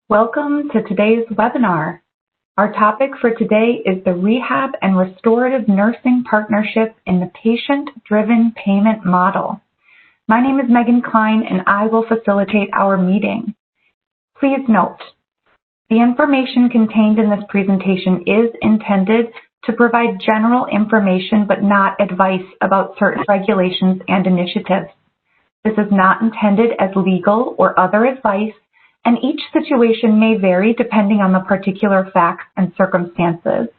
Welcome to today's webinar. Our topic for today is the Rehab and Restorative Nursing Partnership in the Patient-Driven Payment Model. My name is Megan Klein and I will facilitate our meeting. Please note, the information contained in this presentation is intended to provide general information but not advice about certain regulations and initiatives. This is not intended as legal or other advice, and each situation may vary depending on the particular facts and circumstances.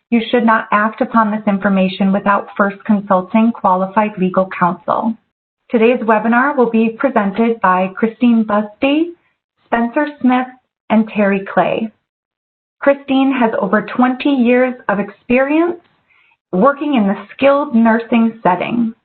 You should not act upon this information without first consulting qualified legal counsel. Today's webinar will be presented by Christine Busby, Spencer Smith, and Terry Clay. Christine has over 20 years of experience working in the skilled nursing setting.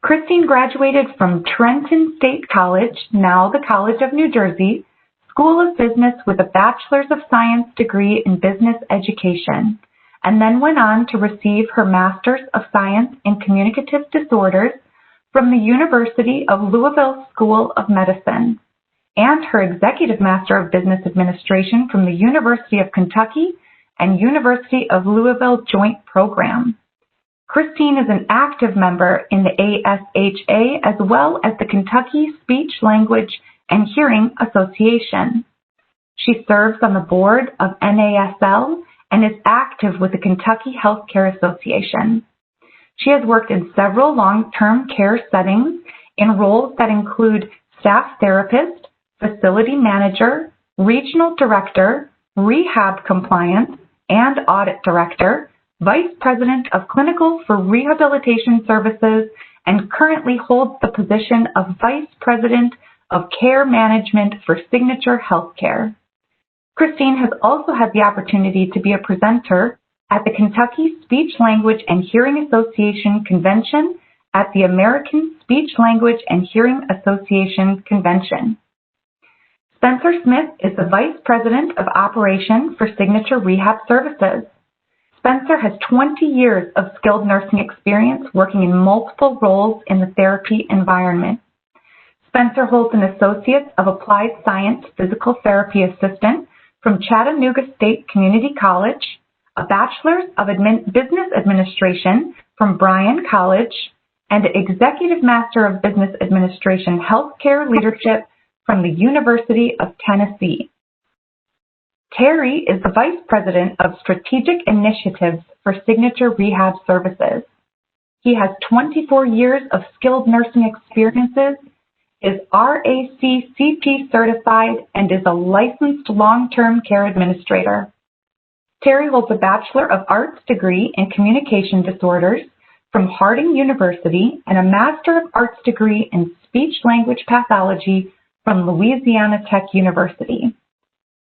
Christine graduated from Trenton State College, now the College of New Jersey, School of Business with a Bachelor's of Science degree in Business Education, and then went on to receive her Master's of Science in Communicative Disorders from the University of Louisville School of Medicine, and her Executive Master of Business Administration from the University of Kentucky and University of Louisville Joint Program. Christine is an active member in the ASHA as well as the Kentucky Speech, Language, and Hearing Association. She serves on the board of NASL and is active with the Kentucky Healthcare Association. She has worked in several long-term care settings in roles that include staff therapist, facility manager, regional director, rehab compliance, and audit director, Vice President of Clinical for Rehabilitation Services, and currently holds the position of Vice President of Care Management for Signature Healthcare. Christine has also had the opportunity to be a presenter at the Kentucky Speech, Language, and Hearing Association Convention at the American Speech, Language, and Hearing Association Convention. Spencer Smith is the Vice President of Operations for Signature Rehab Services. Spencer has 20 years of skilled nursing experience working in multiple roles in the therapy environment. Spencer holds an Associate of Applied Science Physical Therapy Assistant from Chattanooga State Community College, a Bachelor's of Business Administration from Bryan College, and an Executive Master of Business Administration Healthcare Leadership from the University of Tennessee. Terry is the Vice President of Strategic Initiatives for Signature Rehab Services. He has 24 years of skilled nursing experiences, is RACCP certified, and is a licensed long-term care administrator. Terry holds a Bachelor of Arts degree in Communication Disorders from Harding University and a Master of Arts degree in Speech-Language Pathology from Louisiana Tech University.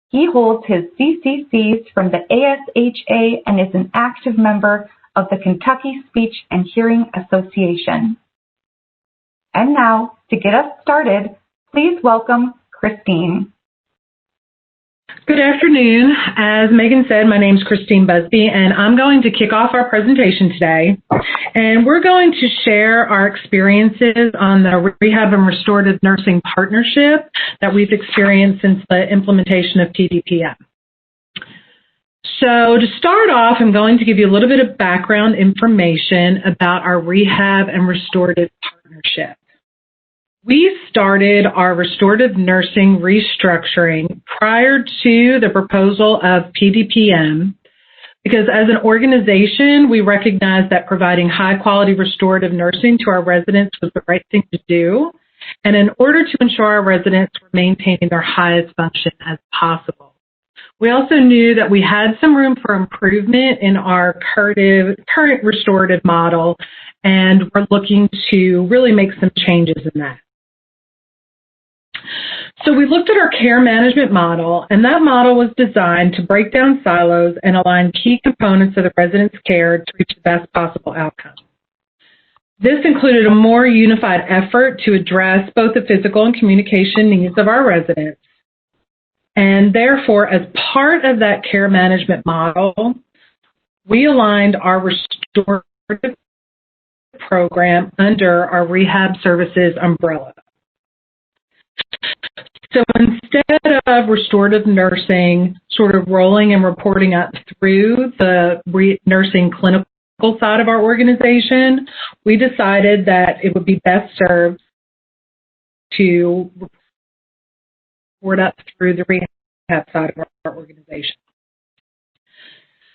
He holds his CCCs from the ASHA and is an active member of the Kentucky Speech and Hearing Association. And now, to get us started, please welcome Christine. Good afternoon. As Megan said, my name is Christine Busby, and I'm going to kick off our presentation today. And we're going to share our experiences on the Rehab and Restorative Nursing Partnership that we've experienced since the implementation of PDPM. So to start off, I'm going to give you a little bit of background information about our Rehab and Restorative Partnership. We started our restorative nursing restructuring prior to the proposal of PDPM because as an organization, we recognized that providing high-quality restorative nursing to our residents was the right thing to do, and in order to ensure our residents were maintaining their highest function as possible. We also knew that we had some room for improvement in our current restorative model, and we're looking to really make some changes in that. So we looked at our care management model, and that model was designed to break down silos and align key components of the resident's care to reach the best possible outcome. This included a more unified effort to address both the physical and communication needs of our residents. And therefore, as part of that care management model, we aligned our restorative program under our rehab services umbrella. So instead of of restorative nursing sort of rolling and reporting up through the nursing clinical side of our organization, we decided that it would be best served to report up through the rehab side of our organization.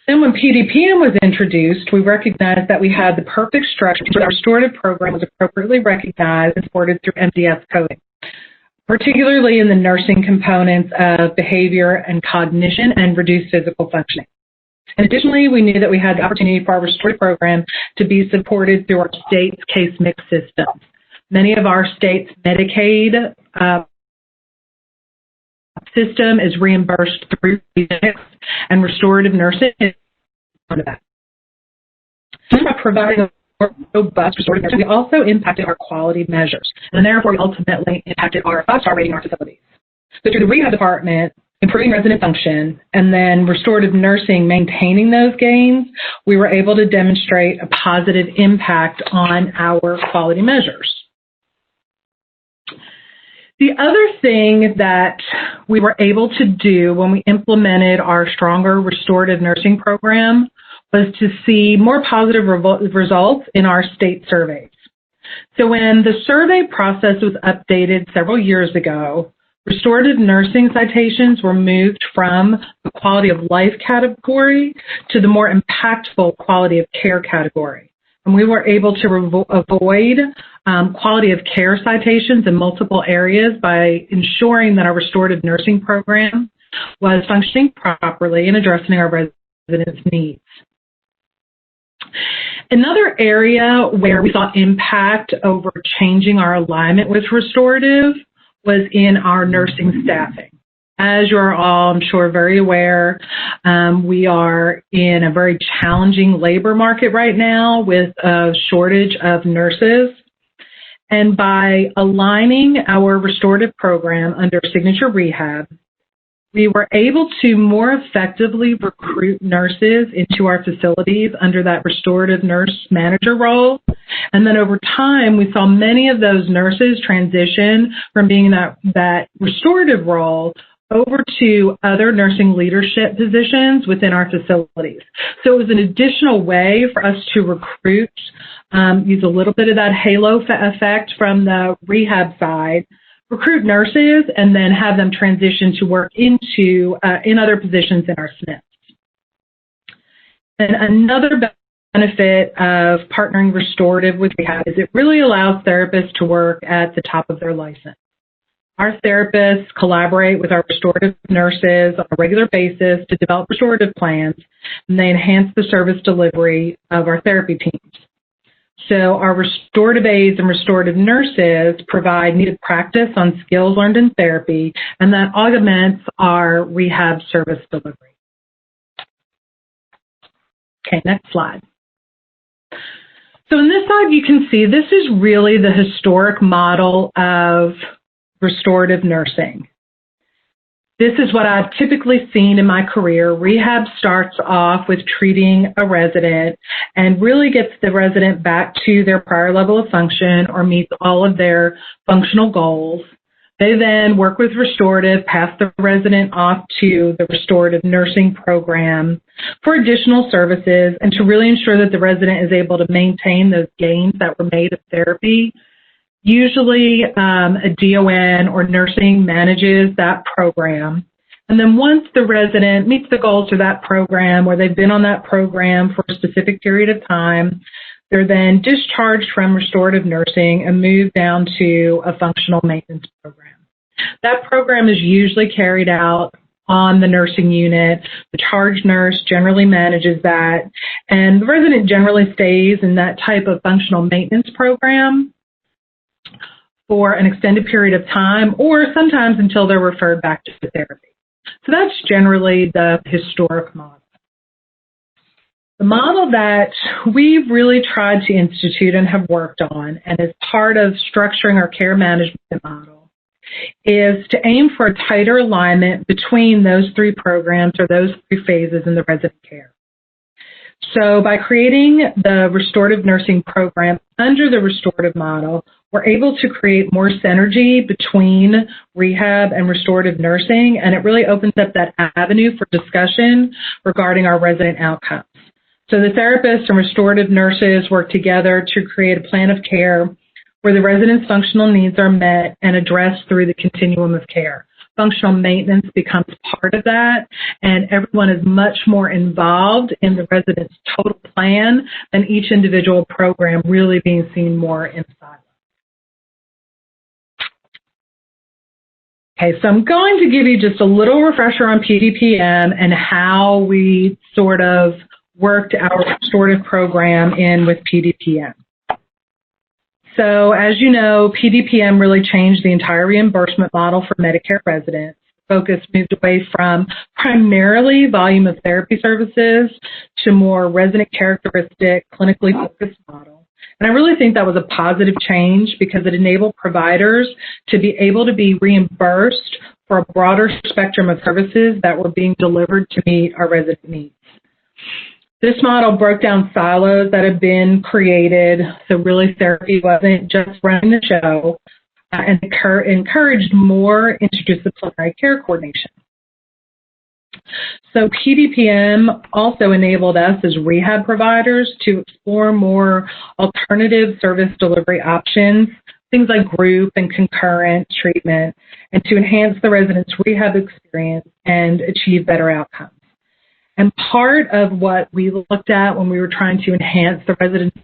Then when PDPM was introduced, we recognized that we had the perfect structure so that our restorative program was appropriately recognized and supported through MDS coding, particularly in the nursing components of behavior and cognition and reduced physical functioning. And additionally, we knew that we had the opportunity for our restorative program to be supported through our state's case mix systems. Many of our states' Medicaid system is reimbursed through mix, and restorative nursing is part of that. So by providing a robust restorative nursing, we also impacted our quality measures, and therefore we ultimately impacted our 5-star rating in our facilities. So through the rehab department, improving resident function, and then restorative nursing maintaining those gains, we were able to demonstrate a positive impact on our quality measures. The other thing that we were able to do when we implemented our stronger restorative nursing program was to see more positive results in our state surveys. So when the survey process was updated several years ago, restorative nursing citations were moved from the quality of life category to the more impactful quality of care category. And we were able to avoid quality of care citations in multiple areas by ensuring that our restorative nursing program was functioning properly and addressing our residents' needs. Another area where we saw impact over changing our alignment with restorative was in our nursing staffing. As you're all, I'm sure, very aware, we are in a very challenging labor market right now with a shortage of nurses. And by aligning our restorative program under Signature Rehab, we were able to more effectively recruit nurses into our facilities under that restorative nurse manager role. And then over time, we saw many of those nurses transition from being that restorative role over to other nursing leadership positions within our facilities. So it was an additional way for us to recruit, use a little bit of that halo effect from the rehab side, recruit nurses, and then have them transition to work into in other positions in our SNFs. And another benefit of partnering restorative with rehab is it really allows therapists to work at the top of their license. Our therapists collaborate with our restorative nurses on a regular basis to develop restorative plans, and they enhance the service delivery of our therapy teams. So our restorative aides and restorative nurses provide needed practice on skills learned in therapy, and that augments our rehab service delivery. Okay, next slide. So in this slide, you can see this is really the historic model of restorative nursing. This is what I've typically seen in my career. Rehab starts off with treating a resident and really gets the resident back to their prior level of function or meets all of their functional goals. They then work with restorative, pass the resident off to the restorative nursing program for additional services and to really ensure that the resident is able to maintain those gains that were made of therapy. Usually a DON or nursing manages that program. And then once the resident meets the goals for that program or they've been on that program for a specific period of time, they're then discharged from restorative nursing and moved down to a functional maintenance program. That program is usually carried out on the nursing unit. The charge nurse generally manages that, and the resident generally stays in that type of functional maintenance program for an extended period of time, or sometimes until they're referred back to therapy. So that's generally the historic model. The model that we've really tried to institute and have worked on, and is part of structuring our care management model, is to aim for a tighter alignment between those three programs or those three phases in the resident care. So by creating the restorative nursing program under the restorative model, we're able to create more synergy between rehab and restorative nursing, and it really opens up that avenue for discussion regarding our resident outcomes. So the therapists and restorative nurses work together to create a plan of care where the resident's functional needs are met and addressed through the continuum of care. Functional maintenance becomes part of that, and everyone is much more involved in the resident's total plan than each individual program really being seen more in silos. Okay, so I'm going to give you just a little refresher on PDPM and how we sort of worked our restorative program in with PDPM. So as you know, PDPM really changed the entire reimbursement model for Medicare residents. Focus moved away from primarily volume of therapy services to more resident characteristic, clinically focused model. And I really think that was a positive change because it enabled providers to be able to be reimbursed for a broader spectrum of services that were being delivered to meet our resident needs. This model broke down silos that had been created, so really therapy wasn't just running the show, and encouraged more interdisciplinary care coordination. So PDPM also enabled us as rehab providers to explore more alternative service delivery options, things like group and concurrent treatment, and to enhance the resident's rehab experience and achieve better outcomes. And part of what we looked at when we were trying to enhance the resident's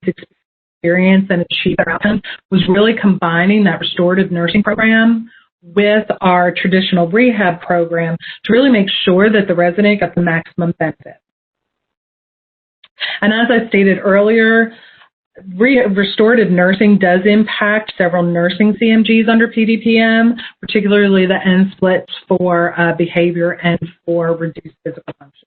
experience and achieve their outcomes was really combining that restorative nursing program with our traditional rehab program to really make sure that the resident got the maximum benefit. And as I stated earlier, restorative nursing does impact several nursing CMGs under PDPM, particularly the end splits for behavior and for reduced physical function.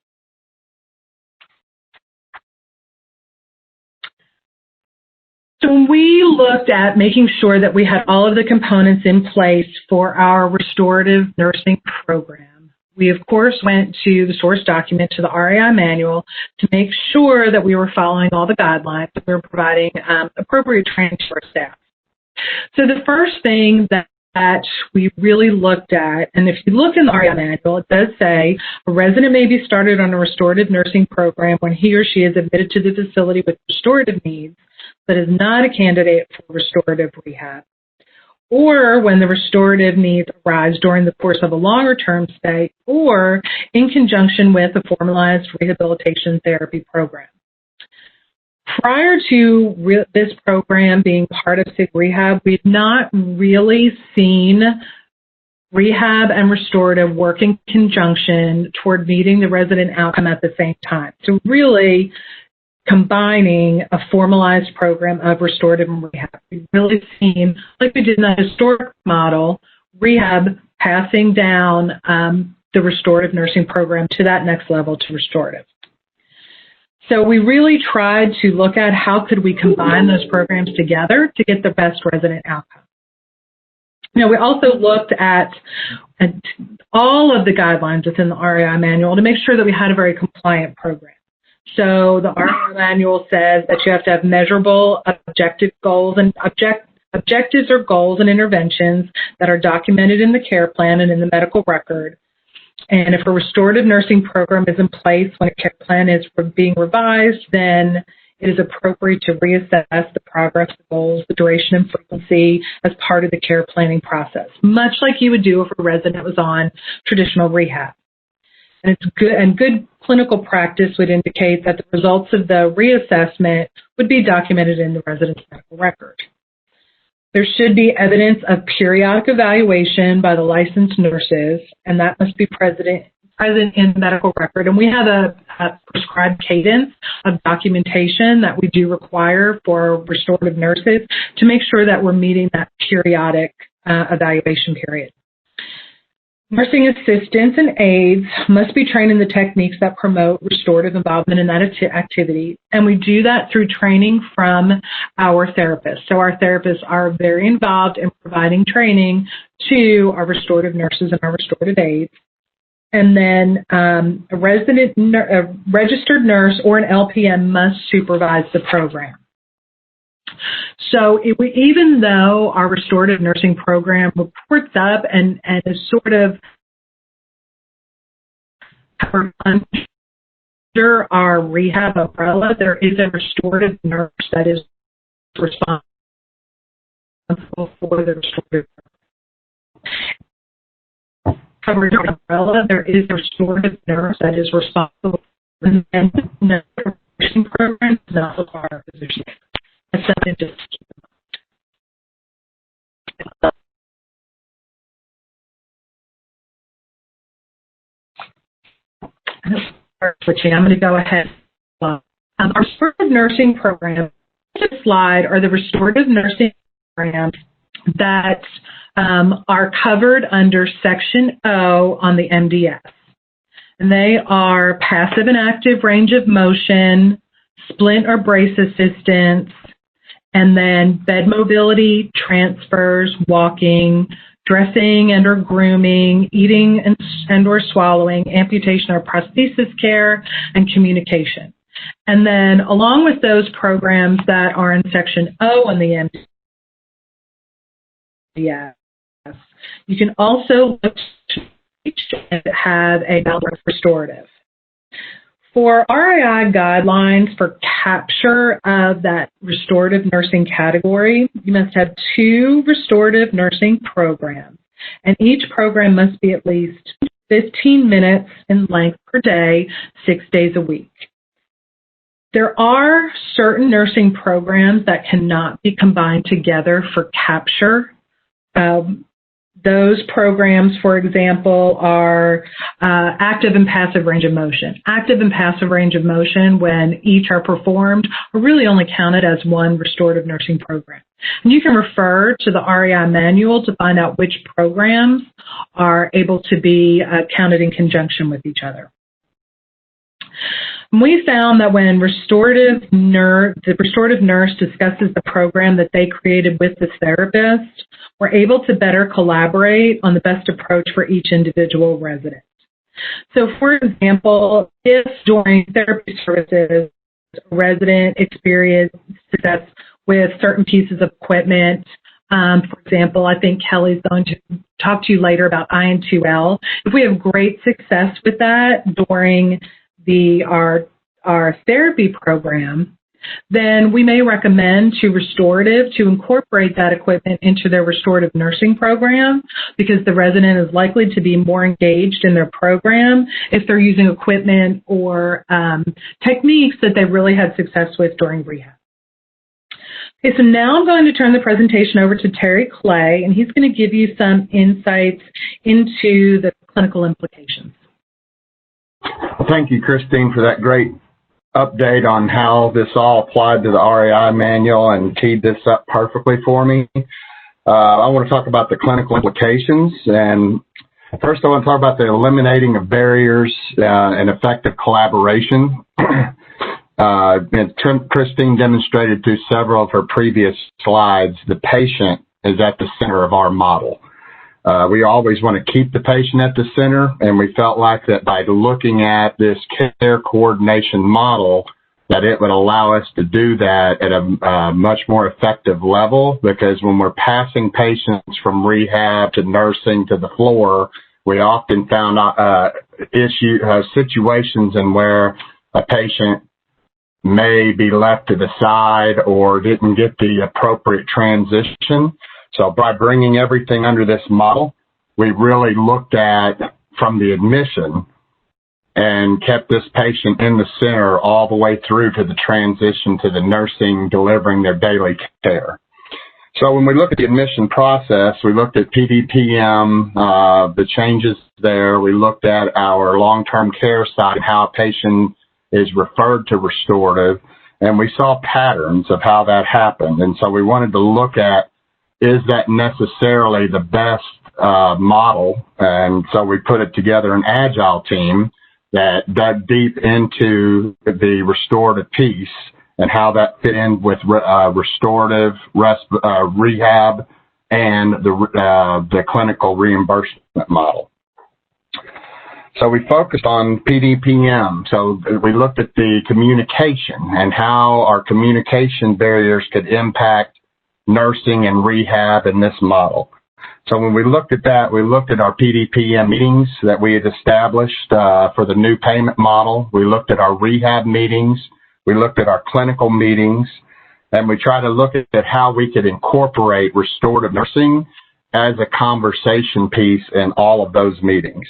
So when we looked at making sure that we had all of the components in place for our restorative nursing program, we, of course, went to the source document, to the RAI manual, to make sure that we were following all the guidelines, that we were providing appropriate training to our staff. So the first thing that we really looked at, and if you look in the RAI manual, it does say a resident may be started on a restorative nursing program when he or she is admitted to the facility with restorative needs, but is not a candidate for restorative rehab, or when the restorative needs arise during the course of a longer-term stay, or in conjunction with a formalized rehabilitation therapy program. Prior to this program being part of SIG Rehab, we've not really seen rehab and restorative work in conjunction toward meeting the resident outcome at the same time. So really combining a formalized program of restorative and rehab. We've really seen, like we did in the historic model, rehab passing down the restorative nursing program to that next level, to restorative. So we really tried to look at how could we combine those programs together to get the best resident outcome. Now, we also looked at all of the guidelines within the RAI manual to make sure that we had a very compliant program. So the RAI manual says that you have to have measurable objective goals, and objectives or goals and interventions that are documented in the care plan and in the medical record. And if a restorative nursing program is in place when a care plan is being revised, then it is appropriate to reassess the progress, the goals, the duration and frequency as part of the care planning process, much like you would do if a resident was on traditional rehab. And it's good, and good clinical practice would indicate that the results of the reassessment would be documented in the resident's medical record. There should be evidence of periodic evaluation by the licensed nurses, and that must be present in the medical record. And we have a prescribed cadence of documentation that we do require for restorative nurses to make sure that we're meeting that periodic evaluation period. Nursing assistants and aides must be trained in the techniques that promote restorative involvement in that activity, and we do that through training from our therapists. So our therapists are very involved in providing training to our restorative nurses and our restorative aides. And then a registered nurse or an LPN must supervise the program. So even though our restorative nursing program reports up and is sort of covered under our rehab umbrella, there is a restorative nurse that is responsible for the restorative. Covered under umbrella, there is a restorative nurse that is responsible for the nursing program does not require a physician. That's something to keep in mind. I'm going to go ahead. Our restorative nursing program, this slide, are the restorative nursing programs that are covered under Section O on the MDS. And they are passive and active range of motion, splint or brace assistance, and then bed mobility, transfers, walking, dressing and or grooming, eating and or swallowing, amputation or prosthesis care, and communication. And then along with those programs that are in Section O on the MDS, you can also look to have a balanced restorative. For RII guidelines for capture of that restorative nursing category, you must have 2 restorative nursing programs, and each program must be at least 15 minutes in length per day, 6 days a week. There are certain nursing programs that cannot be combined together for capture. Those programs, for example, are active and passive range of motion. Active and passive range of motion, when each are performed, are really only counted as one restorative nursing program. And you can refer to the REI manual to find out which programs are able to be counted in conjunction with each other. We found that when the restorative nurse discusses the program that they created with the therapist, we're able to better collaborate on the best approach for each individual resident. So, for example, if during therapy services, a resident experienced success with certain pieces of equipment, for example, I think Kelly's going to talk to you later about IN2L. If we have great success with that during our therapy program, then we may recommend to restorative to incorporate that equipment into their restorative nursing program, because the resident is likely to be more engaged in their program if they're using equipment or techniques that they've really had success with during rehab. Okay, so now I'm going to turn the presentation over to Terry Clay, and he's going to give you some insights into the clinical implications. Thank you, Christine, for that great update on how this all applied to the REI manual and teed this up perfectly for me. I want to talk about the clinical implications. And first, I want to talk about the eliminating of barriers and effective collaboration. And Christine demonstrated through several of her previous slides, the patient is at the center of our model. We always want to keep the patient at the center, and we felt like that by looking at this care coordination model, that it would allow us to do that at a much more effective level, because when we're passing patients from rehab to nursing to the floor, we often found situations in where a patient may be left to the side or didn't get the appropriate transition. So by bringing everything under this model, we really looked at from the admission and kept this patient in the center all the way through to the transition to the nursing delivering their daily care. So when we look at the admission process, we looked at PDPM, the changes there. We looked at our long-term care side, how a patient is referred to restorative, and we saw patterns of how that happened. And so we wanted to look at, is that necessarily the best model? And so we put it together an agile team that dug deep into the restorative piece and how that fit in with restorative rehab and the clinical reimbursement model. So we focused on PDPM. So we looked at the communication and how our communication barriers could impact nursing and rehab in this model. So when we looked at that, we looked at our PDPM meetings that we had established for the new payment model. We looked at our rehab meetings. We looked at our clinical meetings. And we tried to look at how we could incorporate restorative nursing as a conversation piece in all of those meetings.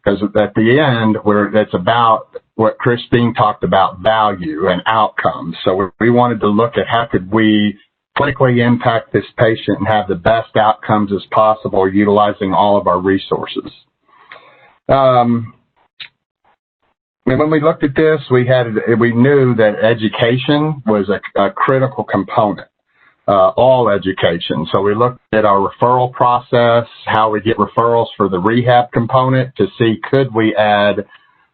Because at the end, it's about what Christine talked about, value and outcomes. So we wanted to look at how could we clinically impact this patient and have the best outcomes as possible utilizing all of our resources. When we looked at this, we knew that education was a critical component, all education. So we looked at our referral process, how we get referrals for the rehab component to see could we add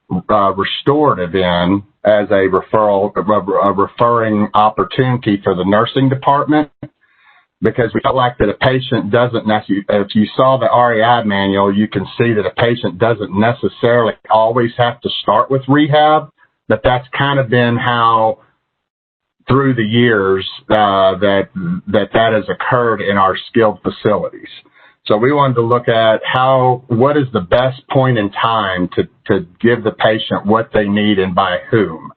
restorative in as a referring opportunity for the nursing department, because we felt like that a patient doesn't necessarily, if you saw the REI manual, you can see that a patient doesn't necessarily always have to start with rehab, but that's kind of been how through the years that has occurred in our skilled facilities. So we wanted to look at what is the best point in time to give the patient what they need and by whom.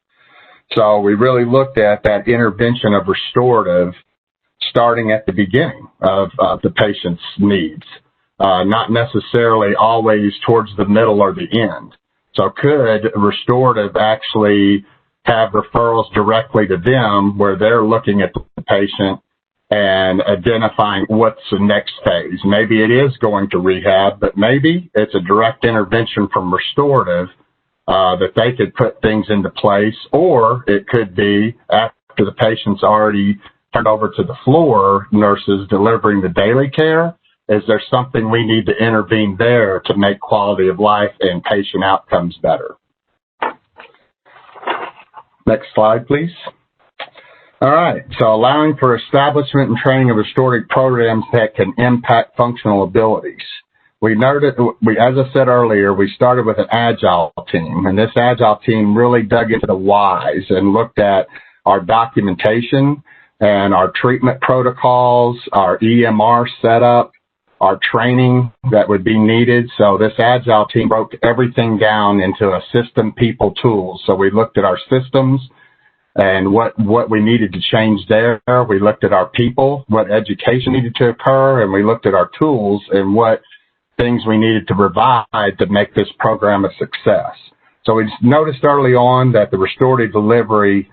So we really looked at that intervention of restorative starting at the beginning of the patient's needs, not necessarily always towards the middle or the end. So could restorative actually have referrals directly to them where they're looking at the patient and identifying what's the next phase. Maybe it is going to rehab, but maybe it's a direct intervention from restorative that they could put things into place, or it could be after the patient's already turned over to the floor nurses delivering the daily care. Is there something we need to intervene there to make quality of life and patient outcomes better? Next slide, please. All right, so allowing for establishment and training of restorative programs that can impact functional abilities. As I said earlier, we started with an agile team, and this agile team really dug into the whys and looked at our documentation and our treatment protocols, our EMR setup, our training that would be needed. So this agile team broke everything down into a system, people, tools. So we looked at our systems and what we needed to change there. We looked at our people, what education needed to occur, and we looked at our tools and what things we needed to provide to make this program a success. So we noticed early on that the restorative delivery,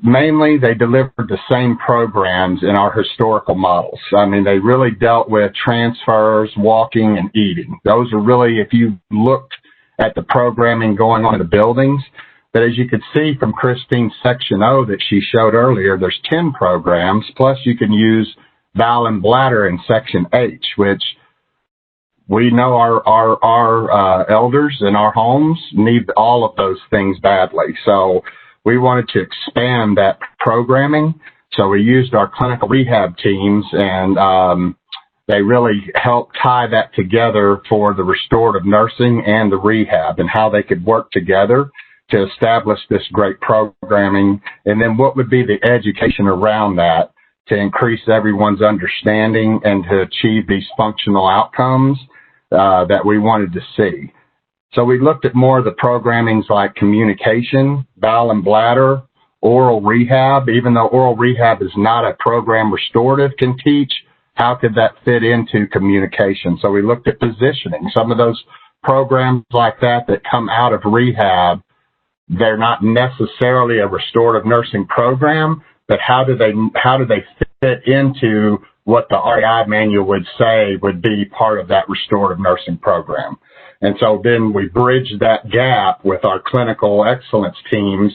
mainly they delivered the same programs in our historical models. I mean, they really dealt with transfers, walking, and eating. Those are really, if you looked at the programming going on in the buildings, but as you could see from Christine's section O that she showed earlier, there's 10 programs, plus you can use bowel and bladder in section H, which we know our elders in our homes need all of those things badly. So we wanted to expand that programming. So we used our clinical rehab teams, and they really helped tie that together for the restorative nursing and the rehab and how they could work together to establish this great programming, and then what would be the education around that to increase everyone's understanding and to achieve these functional outcomes that we wanted to see. So we looked at more of the programmings like communication, bowel and bladder, oral rehab. Even though oral rehab is not a program restorative can teach, how could that fit into communication? So we looked at positioning. Some of those programs like that come out of rehab, they're not necessarily a restorative nursing program, but how do they fit into what the REI manual would say would be part of that restorative nursing program? And so then we bridged that gap with our clinical excellence teams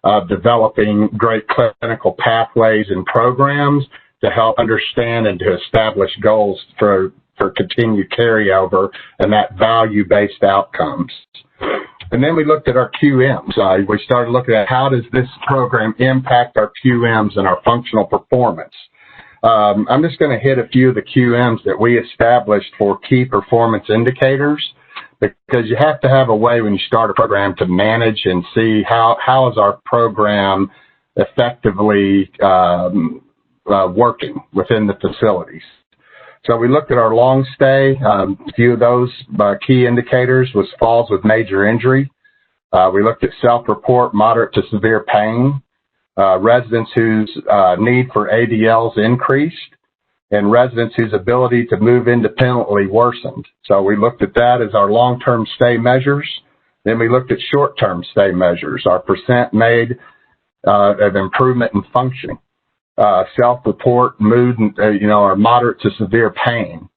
of developing great clinical pathways and programs to help understand and to establish goals for continued carryover and that value-based outcomes. And then we looked at our QMs. We started looking at how does this program impact our QMs and our functional performance. I'm just going to hit a few of the QMs that we established for key performance indicators, because you have to have a way when you start a program to manage and see how is our program effectively working within the facilities. So we looked at our long stay. A few of those key indicators was falls with major injury. We looked at self-report, moderate to severe pain, residents whose need for ADLs increased, and residents whose ability to move independently worsened. So we looked at that as our long-term stay measures. Then we looked at short-term stay measures, our percent made of improvement in functioning, self-report, mood, or moderate to severe pain,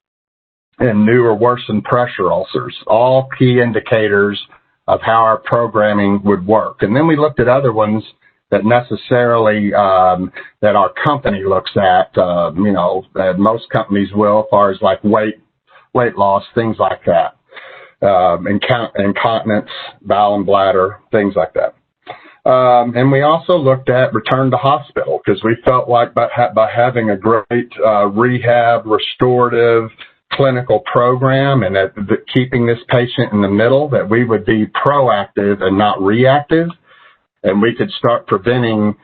and new or worsened pressure ulcers, all key indicators of how our programming would work. And then we looked at other ones that necessarily that our company looks at, that most companies will, as far as like weight loss, things like that, incontinence, bowel and bladder, things like that. And we also looked at return to hospital, because we felt like by having a great rehab, restorative, clinical program and keeping this patient in the middle, that we would be proactive and not reactive, and we could start preventing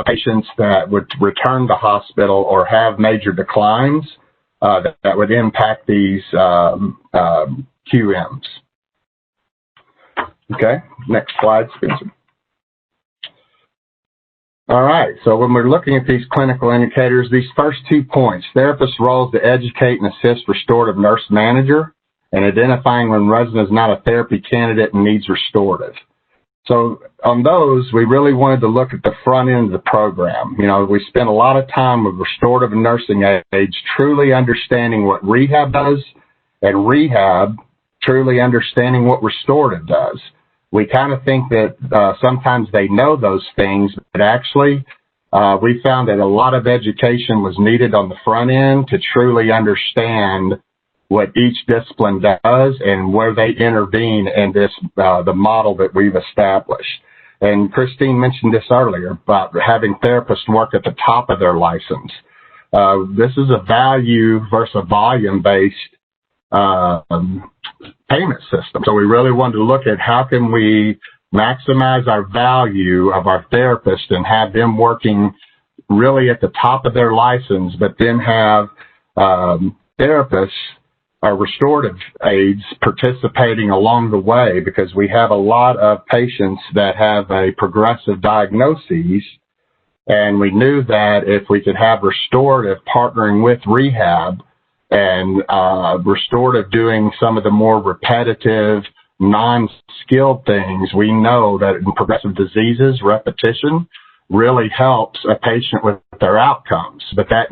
patients that would return to hospital or have major declines that would impact these QMs. Okay, next slide, Spencer. All right, so when we're looking at these clinical indicators, these first 2 points, therapist roles to educate and assist restorative nurse manager, and identifying when resident is not a therapy candidate and needs restorative. So on those, we really wanted to look at the front end of the program. We spent a lot of time with restorative nursing aides truly understanding what rehab does, and rehab truly understanding what restorative does. We kind of think that sometimes they know those things, but actually we found that a lot of education was needed on the front end to truly understand what each discipline does and where they intervene in this the model that we've established. And Christine mentioned this earlier about having therapists work at the top of their license. This is a value versus a volume-based payment system. So we really wanted to look at how can we maximize our value of our therapists and have them working really at the top of their license, but then have therapists, our restorative aides, participating along the way, because we have a lot of patients that have a progressive diagnosis, and we knew that if we could have restorative partnering with rehab and restorative doing some of the more repetitive, non-skilled things, we know that in progressive diseases, repetition really helps a patient with their outcomes. But that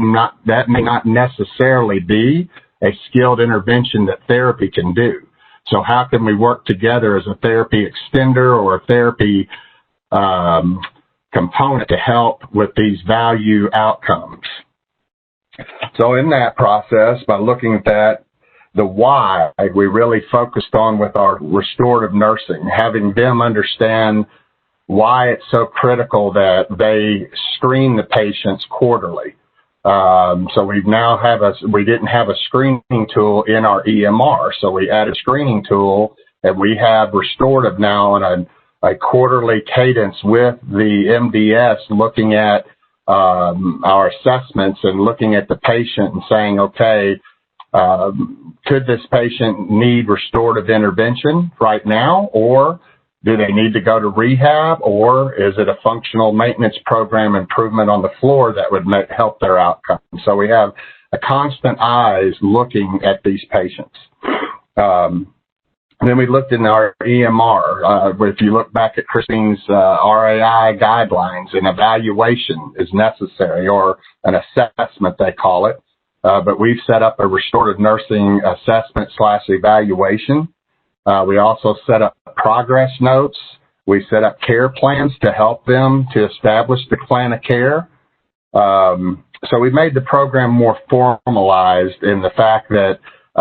may not necessarily be a skilled intervention that therapy can do. So how can we work together as a therapy extender or a therapy component to help with these value outcomes? So in that process, by looking at that, the why we really focused on with our restorative nursing, having them understand why it's so critical that they screen the patients quarterly. So we didn't have a screening tool in our EMR, so we added a screening tool, and we have restorative now on a quarterly cadence with the MDS, looking at our assessments and looking at the patient and saying, okay, could this patient need restorative intervention right now, or do they need to go to rehab, or is it a functional maintenance program improvement on the floor that would help their outcome? So we have a constant eyes looking at these patients. Then we looked in our EMR. If you look back at Christine's RAI guidelines, an evaluation is necessary, or an assessment they call it. But we've set up a restorative nursing assessment/evaluation. We also set up progress notes. We set up care plans to help them to establish the plan of care. So we made the program more formalized in the fact that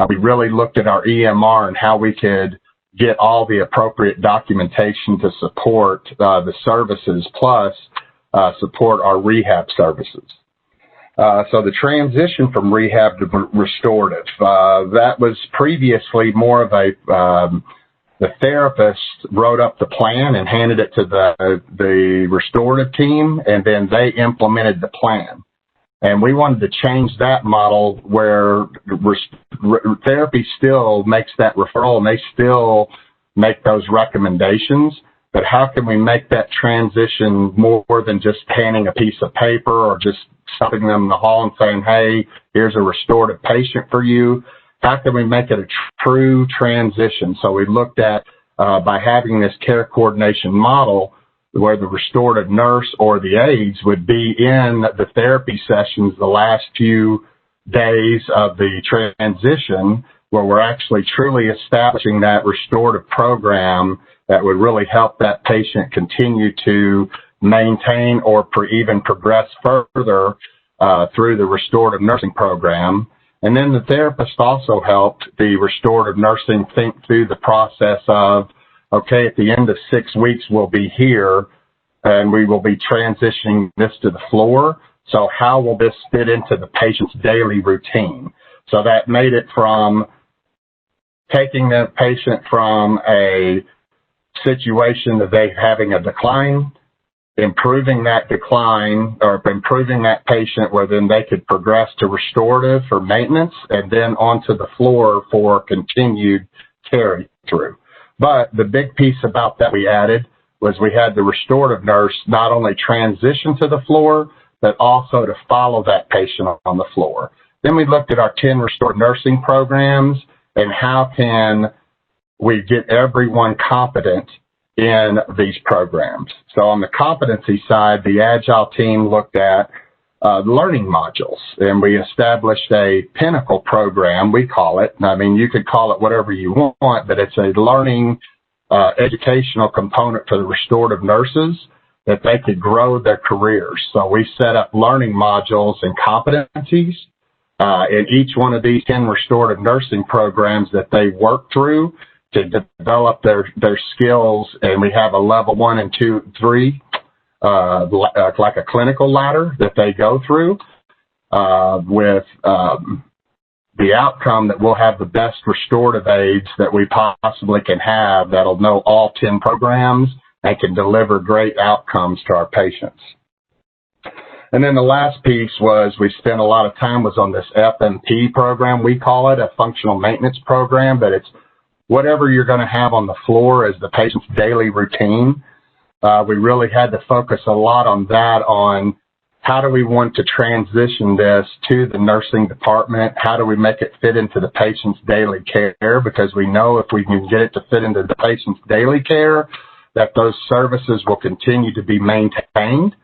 we really looked at our EMR and how we could get all the appropriate documentation to support the services, plus support our rehab services. So the transition from rehab to restorative, that was previously more of the therapist wrote up the plan and handed it to the restorative team, and then they implemented the plan. And we wanted to change that model where therapy still makes that referral and they still make those recommendations. But how can we make that transition more than just handing a piece of paper or just stopping them in the hall and saying, hey, here's a restorative patient for you? How can we make it a true transition? So we looked at, by having this care coordination model, where the restorative nurse or the aides would be in the therapy sessions the last few days of the transition, where we're actually truly establishing that restorative program that would really help that patient continue to maintain or even progress further through the restorative nursing program. And then the therapist also helped the restorative nursing think through the process of, okay, at the end of 6 weeks, we'll be here and we will be transitioning this to the floor. So how will this fit into the patient's daily routine? So that made it from taking the patient from a situation of they having a decline, improving that decline or improving that patient where then they could progress to restorative for maintenance and then onto the floor for continued carry through. But the big piece about that we added was we had the restorative nurse not only transition to the floor, but also to follow that patient on the floor. Then we looked at our 10 restorative nursing programs and how can we get everyone competent in these programs. So on the competency side, the Agile team looked at learning modules, and we established a pinnacle program, we call it. I mean, you could call it whatever you want, but it's a learning educational component for the restorative nurses that they could grow their careers. So we set up learning modules and competencies in each one of these 10 restorative nursing programs that they work through to develop their skills. And we have a level 1 and 2, 3, like a clinical ladder that they go through with the outcome that we'll have the best restorative aides that we possibly can have that'll know all 10 programs and can deliver great outcomes to our patients. And then the last piece was we spent a lot of time was on this FMP program. We call it a functional maintenance program, but it's whatever you're going to have on the floor as the patient's daily routine. We really had to focus a lot on that, on how do we want to transition this to the nursing department? How do we make it fit into the patient's daily care? Because we know if we can get it to fit into the patient's daily care, that those services will continue to be maintained.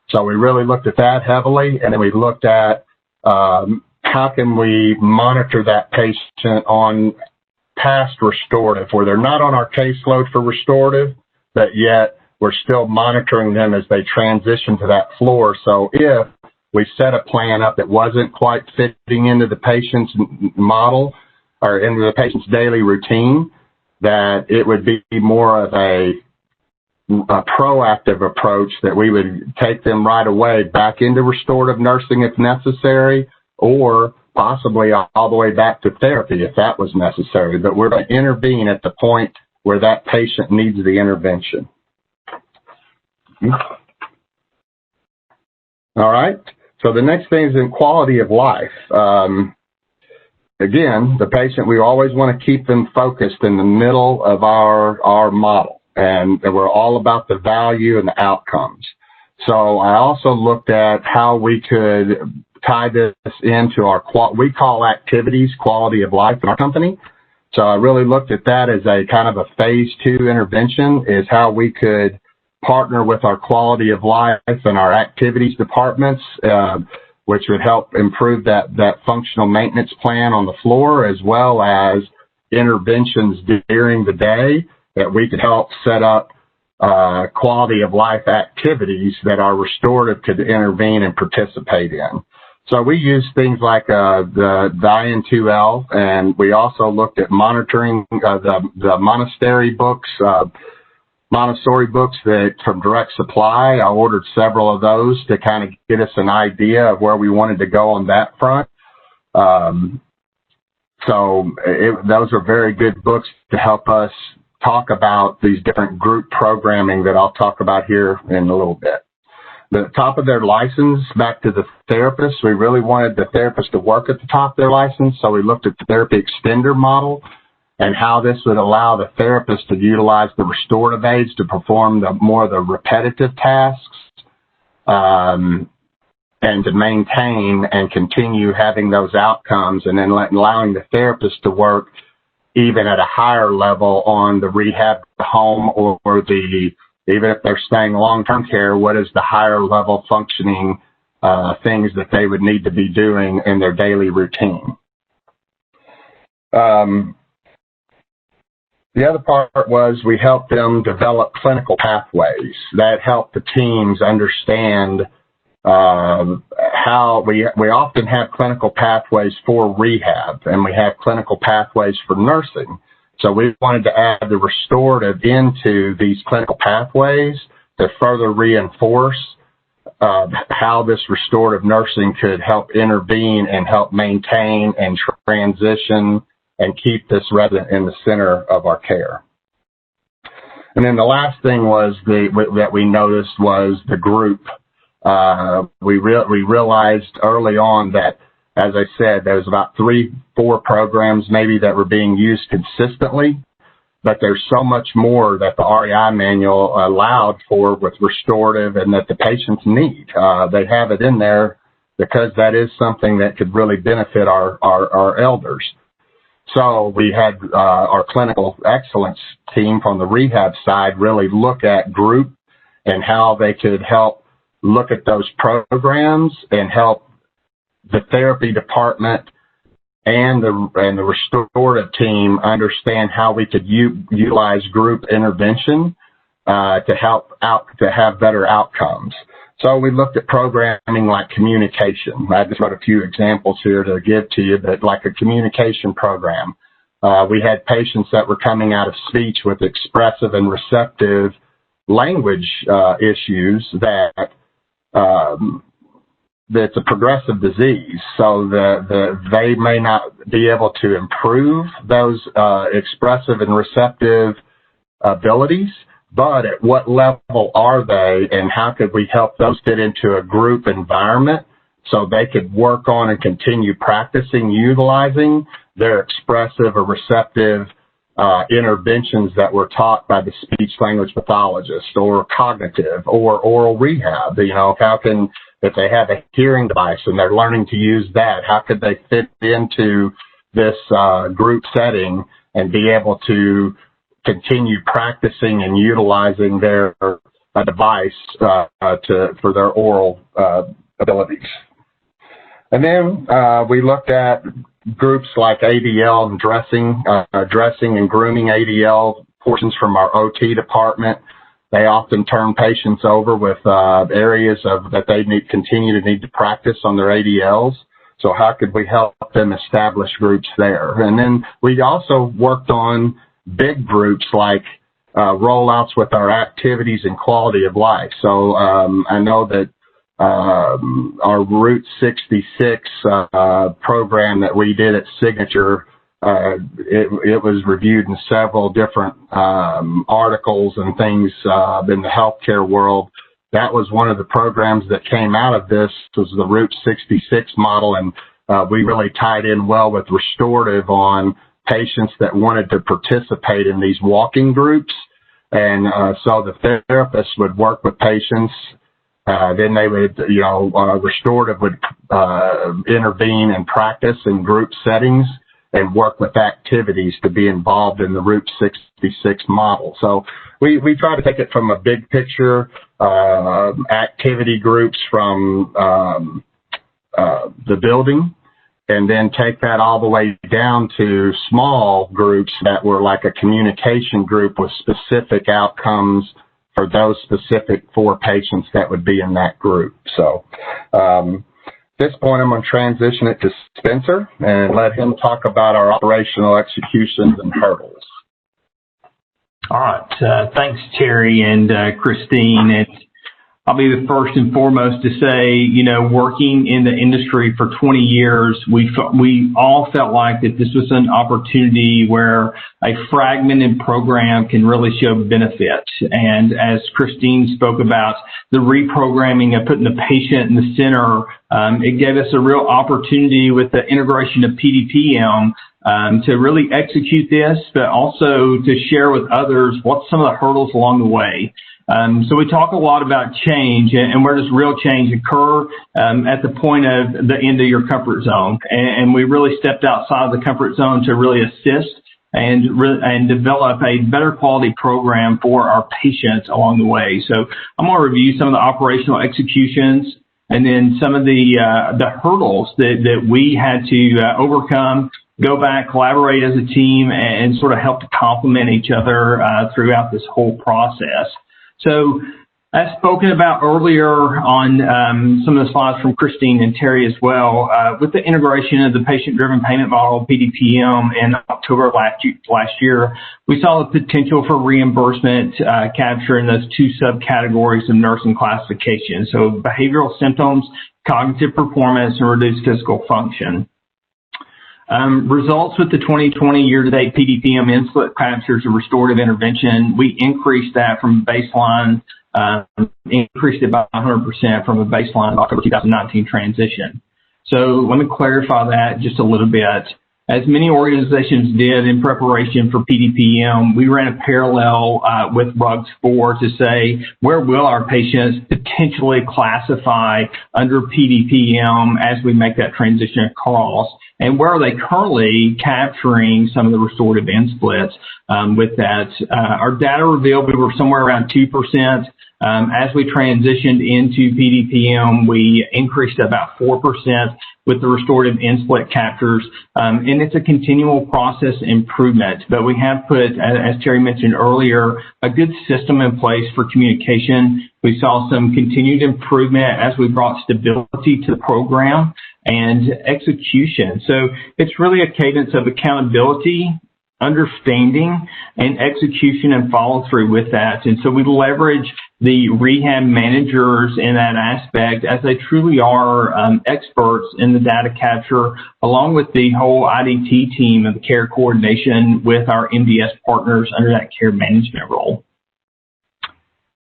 So we really looked at that heavily, and then we looked at how can we monitor that patient on past restorative, where they're not on our caseload for restorative, but yet we're still monitoring them as they transition to that floor. So if we set a plan up that wasn't quite fitting into the patient's model or into the patient's daily routine, that it would be more of a proactive approach that we would take them right away back into restorative nursing if necessary, or possibly all the way back to therapy if that was necessary. But we're going to intervene at the point where that patient needs the intervention. All right. So the next thing is in quality of life. Again, the patient, we always want to keep them focused in the middle of our model, and we're all about the value and the outcomes. So I also looked at how we could tie this into our, we call activities quality of life in our company. So I really looked at that as a kind of a phase 2 intervention, is how we could partner with our quality of life and our activities departments, which would help improve that functional maintenance plan on the floor, as well as interventions during the day that we could help set up quality of life activities that our restorative could intervene and participate in. So we use things like the IN2L, and we also looked at monitoring the monastery books, Montessori books from Direct Supply. I ordered several of those to kind of get us an idea of where we wanted to go on that front. Those are very good books to help us talk about these different group programming that I'll talk about here in a little bit. The top of their license, back to the therapist, we really wanted the therapist to work at the top of their license, so we looked at the therapy extender model and how this would allow the therapist to utilize the restorative aids to perform more of the repetitive tasks and to maintain and continue having those outcomes, and then allowing the therapist to work even at a higher level on the rehab home or even if they're staying long-term care, what is the higher level functioning things that they would need to be doing in their daily routine. The other part was we helped them develop clinical pathways that help the teams understand how we often have clinical pathways for rehab, and we have clinical pathways for nursing. So we wanted to add the restorative into these clinical pathways to further reinforce how this restorative nursing could help intervene and help maintain and transition and keep this resident in the center of our care. And then the last thing was that we noticed was the group. We realized early on that, as I said, there was about 3-4 programs maybe that were being used consistently, but there's so much more that the REI manual allowed for with restorative and that the patients need. They have it in there because that is something that could really benefit our elders. So we had our clinical excellence team from the rehab side really look at group and how they could help look at those programs and help the therapy department and the restorative team understand how we could utilize group intervention to have better outcomes. So we looked at programming like communication. I just wrote a few examples here to give to you, but like a communication program. We had patients that were coming out of speech with expressive and receptive language issues that it's a progressive disease, so they may not be able to improve those expressive and receptive abilities, but at what level are they, and how could we help those fit into a group environment so they could work on and continue practicing utilizing their expressive or receptive interventions that were taught by the speech language pathologist or cognitive or oral rehab. You know, how can, if they have a hearing device and they're learning to use that, how could they fit into this group setting and be able to continue practicing and utilizing their device for their oral abilities. And then we looked at groups like ADL and dressing and grooming ADL portions from our OT department. They often turn patients over with areas that they continue to practice on their ADLs. So how could we help them establish groups there? And then we also worked on big groups like rollouts with our activities and quality of life. So I know that our Route 66 program that we did at Signature, it was reviewed in several different articles and things in the healthcare world. That was one of the programs that came out of this, was the Route 66 model, and we really tied in well with restorative on patients that wanted to participate in these walking groups. And so the therapist would work with patients. Then they would, restorative would intervene and practice in group settings and work with activities to be involved in the Route 66 model. So we try to take it from a big picture, activity groups from the building, and then take that all the way down to small groups that were like a communication group with specific outcomes for those specific 4 patients that would be in that group. So at this point, I'm going to transition it to Spencer and let him talk about our operational executions and hurdles. All right. Thanks, Terry and Christine. I'll be the first and foremost to say, working in the industry for 20 years, we all felt like that this was an opportunity where a fragmented program can really show benefit. And as Christine spoke about, the reprogramming of putting the patient in the center, it gave us a real opportunity with the integration of PDPM to really execute this, but also to share with others what's some of the hurdles along the way. So we talk a lot about change and where does real change occur at the point of the end of your comfort zone. And we really stepped outside of the comfort zone to really assist and develop a better quality program for our patients along the way. So I'm going to review some of the operational executions and then some of the hurdles that we had to overcome, go back, collaborate as a team, and sort of help to complement each other throughout this whole process. So, as spoken about earlier on some of the slides from Christine and Terry as well, with the integration of the patient-driven payment model, PDPM, in October of last year, we saw the potential for reimbursement capture in those two subcategories of nursing classification. So, behavioral symptoms, cognitive performance, and reduced physical function. Results with the 2020 year-to-date PDPM in-split captures of restorative intervention, we increased that from baseline, increased it by 100% from a baseline of October 2019 transition. So let me clarify that just a little bit. As many organizations did in preparation for PDPM, we ran a parallel with RUGS 4 to say, where will our patients potentially classify under PDPM as we make that transition across? And where are they currently capturing some of the restorative in-splits with that? Our data revealed we were somewhere around 2%. As we transitioned into PDPM, we increased about 4% with the restorative in-split captures. And it's a continual process improvement. But we have put, as Terry mentioned earlier, a good system in place for communication. We saw some continued improvement as we brought stability to the program and execution. So it's really a cadence of accountability, understanding, and execution and follow through with that. And so we leverage the rehab managers in that aspect as they truly are experts in the data capture, along with the whole IDT team and the care coordination with our MDS partners under that care management role.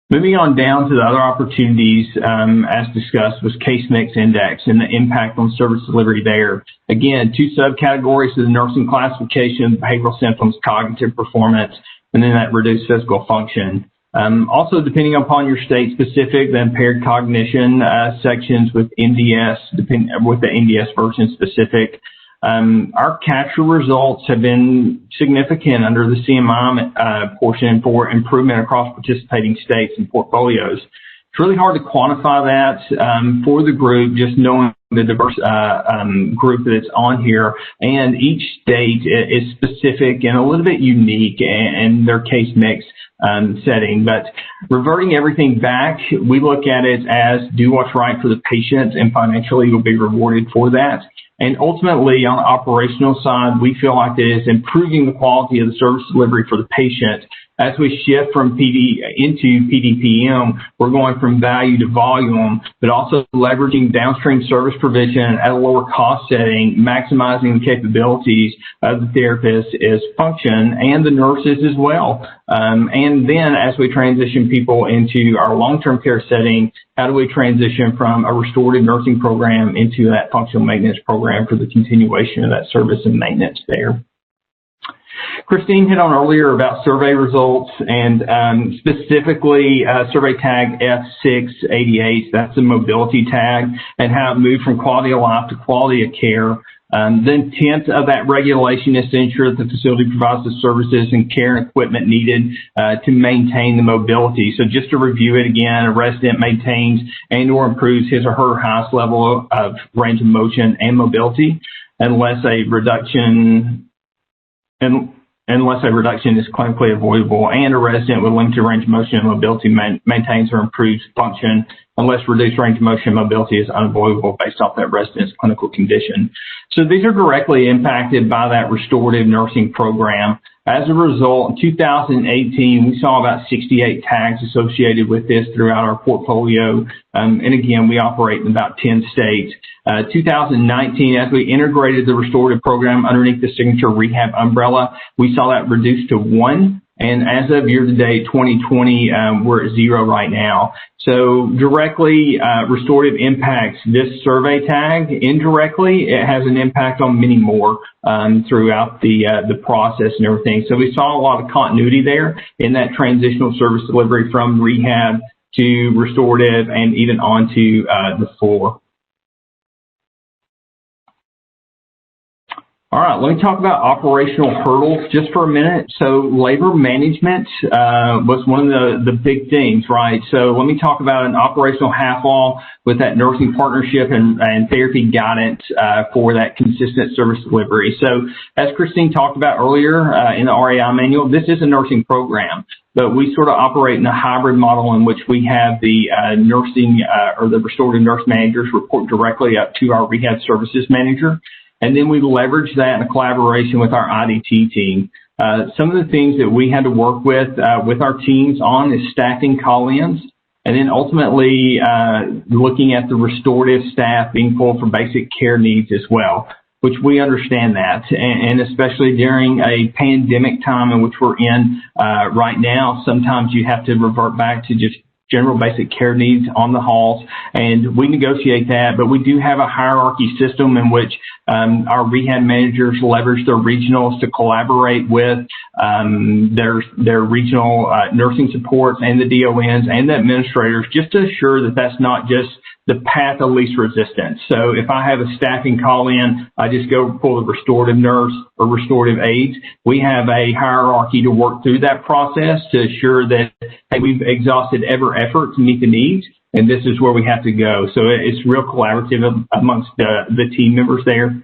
Moving on down to the other opportunities, as discussed, was case mix index and the impact on service delivery there. Again, two subcategories of the nursing classification: behavioral symptoms, cognitive performance, and then that reduced physical function. Also, depending upon your state specific, the impaired cognition sections with NDS, with the NDS version specific. Our capture results have been significant under the CMI portion for improvement across participating states and portfolios. It's really hard to quantify that for the group, just knowing the diverse group that's on here. And each state is specific and a little bit unique in their case mix setting. But reverting everything back, we look at it as do what's right for the patient, and financially you'll be rewarded for that. And ultimately, on the operational side, we feel like it is improving the quality of the service delivery for the patient. As we shift from into PDPM, we're going from value to volume, but also leveraging downstream service provision at a lower cost setting, maximizing the capabilities of the therapist's function and the nurses as well. And then as we transition people into our long-term care setting, how do we transition from a restorative nursing program into that functional maintenance program for the continuation of that service and maintenance there? Christine hit on earlier about survey results and specifically survey tag F688, that's the mobility tag, and how it moved from quality of life to quality of care. The intent of that regulation is to ensure that the facility provides the services and care and equipment needed to maintain the mobility. So just to review it again, a resident maintains and or improves his or her highest level of range of motion and mobility unless a reduction is clinically avoidable, and a resident with limited range of motion and mobility maintains or improves function unless reduced range of motion and mobility is unavoidable based off that resident's clinical condition. So these are directly impacted by that restorative nursing program. As a result, in 2018, we saw about 68 tags associated with this throughout our portfolio. And again, we operate in about 10 states. 2019, as we integrated the restorative program underneath the Signature Rehab umbrella, we saw that reduced to 1. And as of year-to-date 2020, we're at 0 right now. So directly, restorative impacts this survey tag. Indirectly, it has an impact on many more throughout the process and everything. So we saw a lot of continuity there in that transitional service delivery from rehab to restorative and even onto the floor. All right, let me talk about operational hurdles just for a minute. So labor management was one of the big things, right? So let me talk about an operational half-wall with that nursing partnership and therapy guidance for that consistent service delivery. So as Christine talked about earlier in the RAI manual, this is a nursing program, but we sort of operate in a hybrid model in which we have the nursing or the restorative nurse managers report directly up to our rehab services manager. And then we leverage that in a collaboration with our IDT team. Some of the things that we had to work with our teams on is staffing call-ins, and then ultimately looking at the restorative staff being pulled for basic care needs as well, which we understand that. And especially during a pandemic time in which we're in right now, sometimes you have to revert back to just general basic care needs on the halls, and we negotiate that, but we do have a hierarchy system in which our rehab managers leverage their regionals to collaborate with their regional nursing supports and the DONs and the administrators, just to assure that that's not just the path of least resistance. So if I have a staffing call in, I just go pull the restorative nurse or restorative aides. We have a hierarchy to work through that process to assure that, hey, we've exhausted every effort to meet the needs, and this is where we have to go. So it's real collaborative amongst the team members there.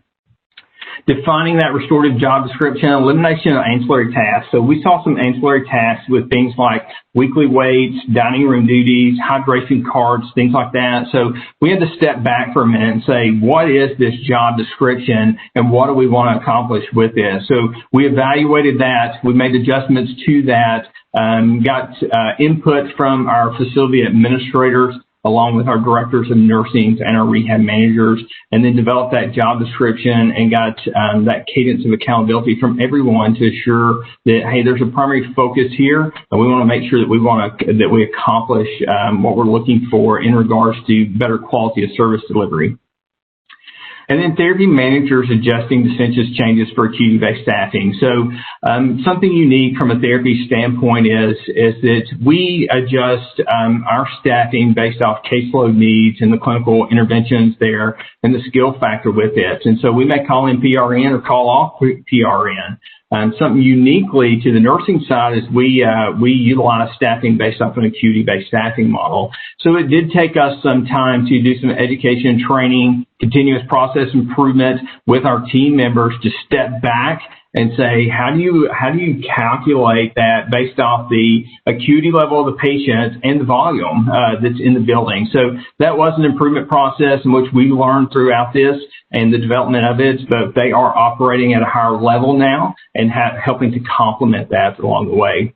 Defining that restorative job description, elimination of ancillary tasks. So we saw some ancillary tasks with things like weekly weights, dining room duties, hydration cards, things like that. So we had to step back for a minute and say, what is this job description and what do we want to accomplish with this? So we evaluated that. We made adjustments to that, got input from our facility administrators, along with our directors of nursing and our rehab managers, and then developed that job description and got that cadence of accountability from everyone to assure that, hey, there's a primary focus here, and we want to make sure that we accomplish what we're looking for in regards to better quality of service delivery. And then therapy managers adjusting to census changes for acuity-based staffing. So something unique from a therapy standpoint is that we adjust our staffing based off caseload needs and the clinical interventions there and the skill factor with it. And so we may call in PRN or call off PRN. Something uniquely to the nursing side is we utilize staffing based off an acuity-based staffing model. So it did take us some time to do some education and training, continuous process improvement with our team members to step back and say, how do you calculate that based off the acuity level of the patient and the volume that's in the building? So that was an improvement process in which we learned throughout this and the development of it, but they are operating at a higher level now and helping to complement that along the way.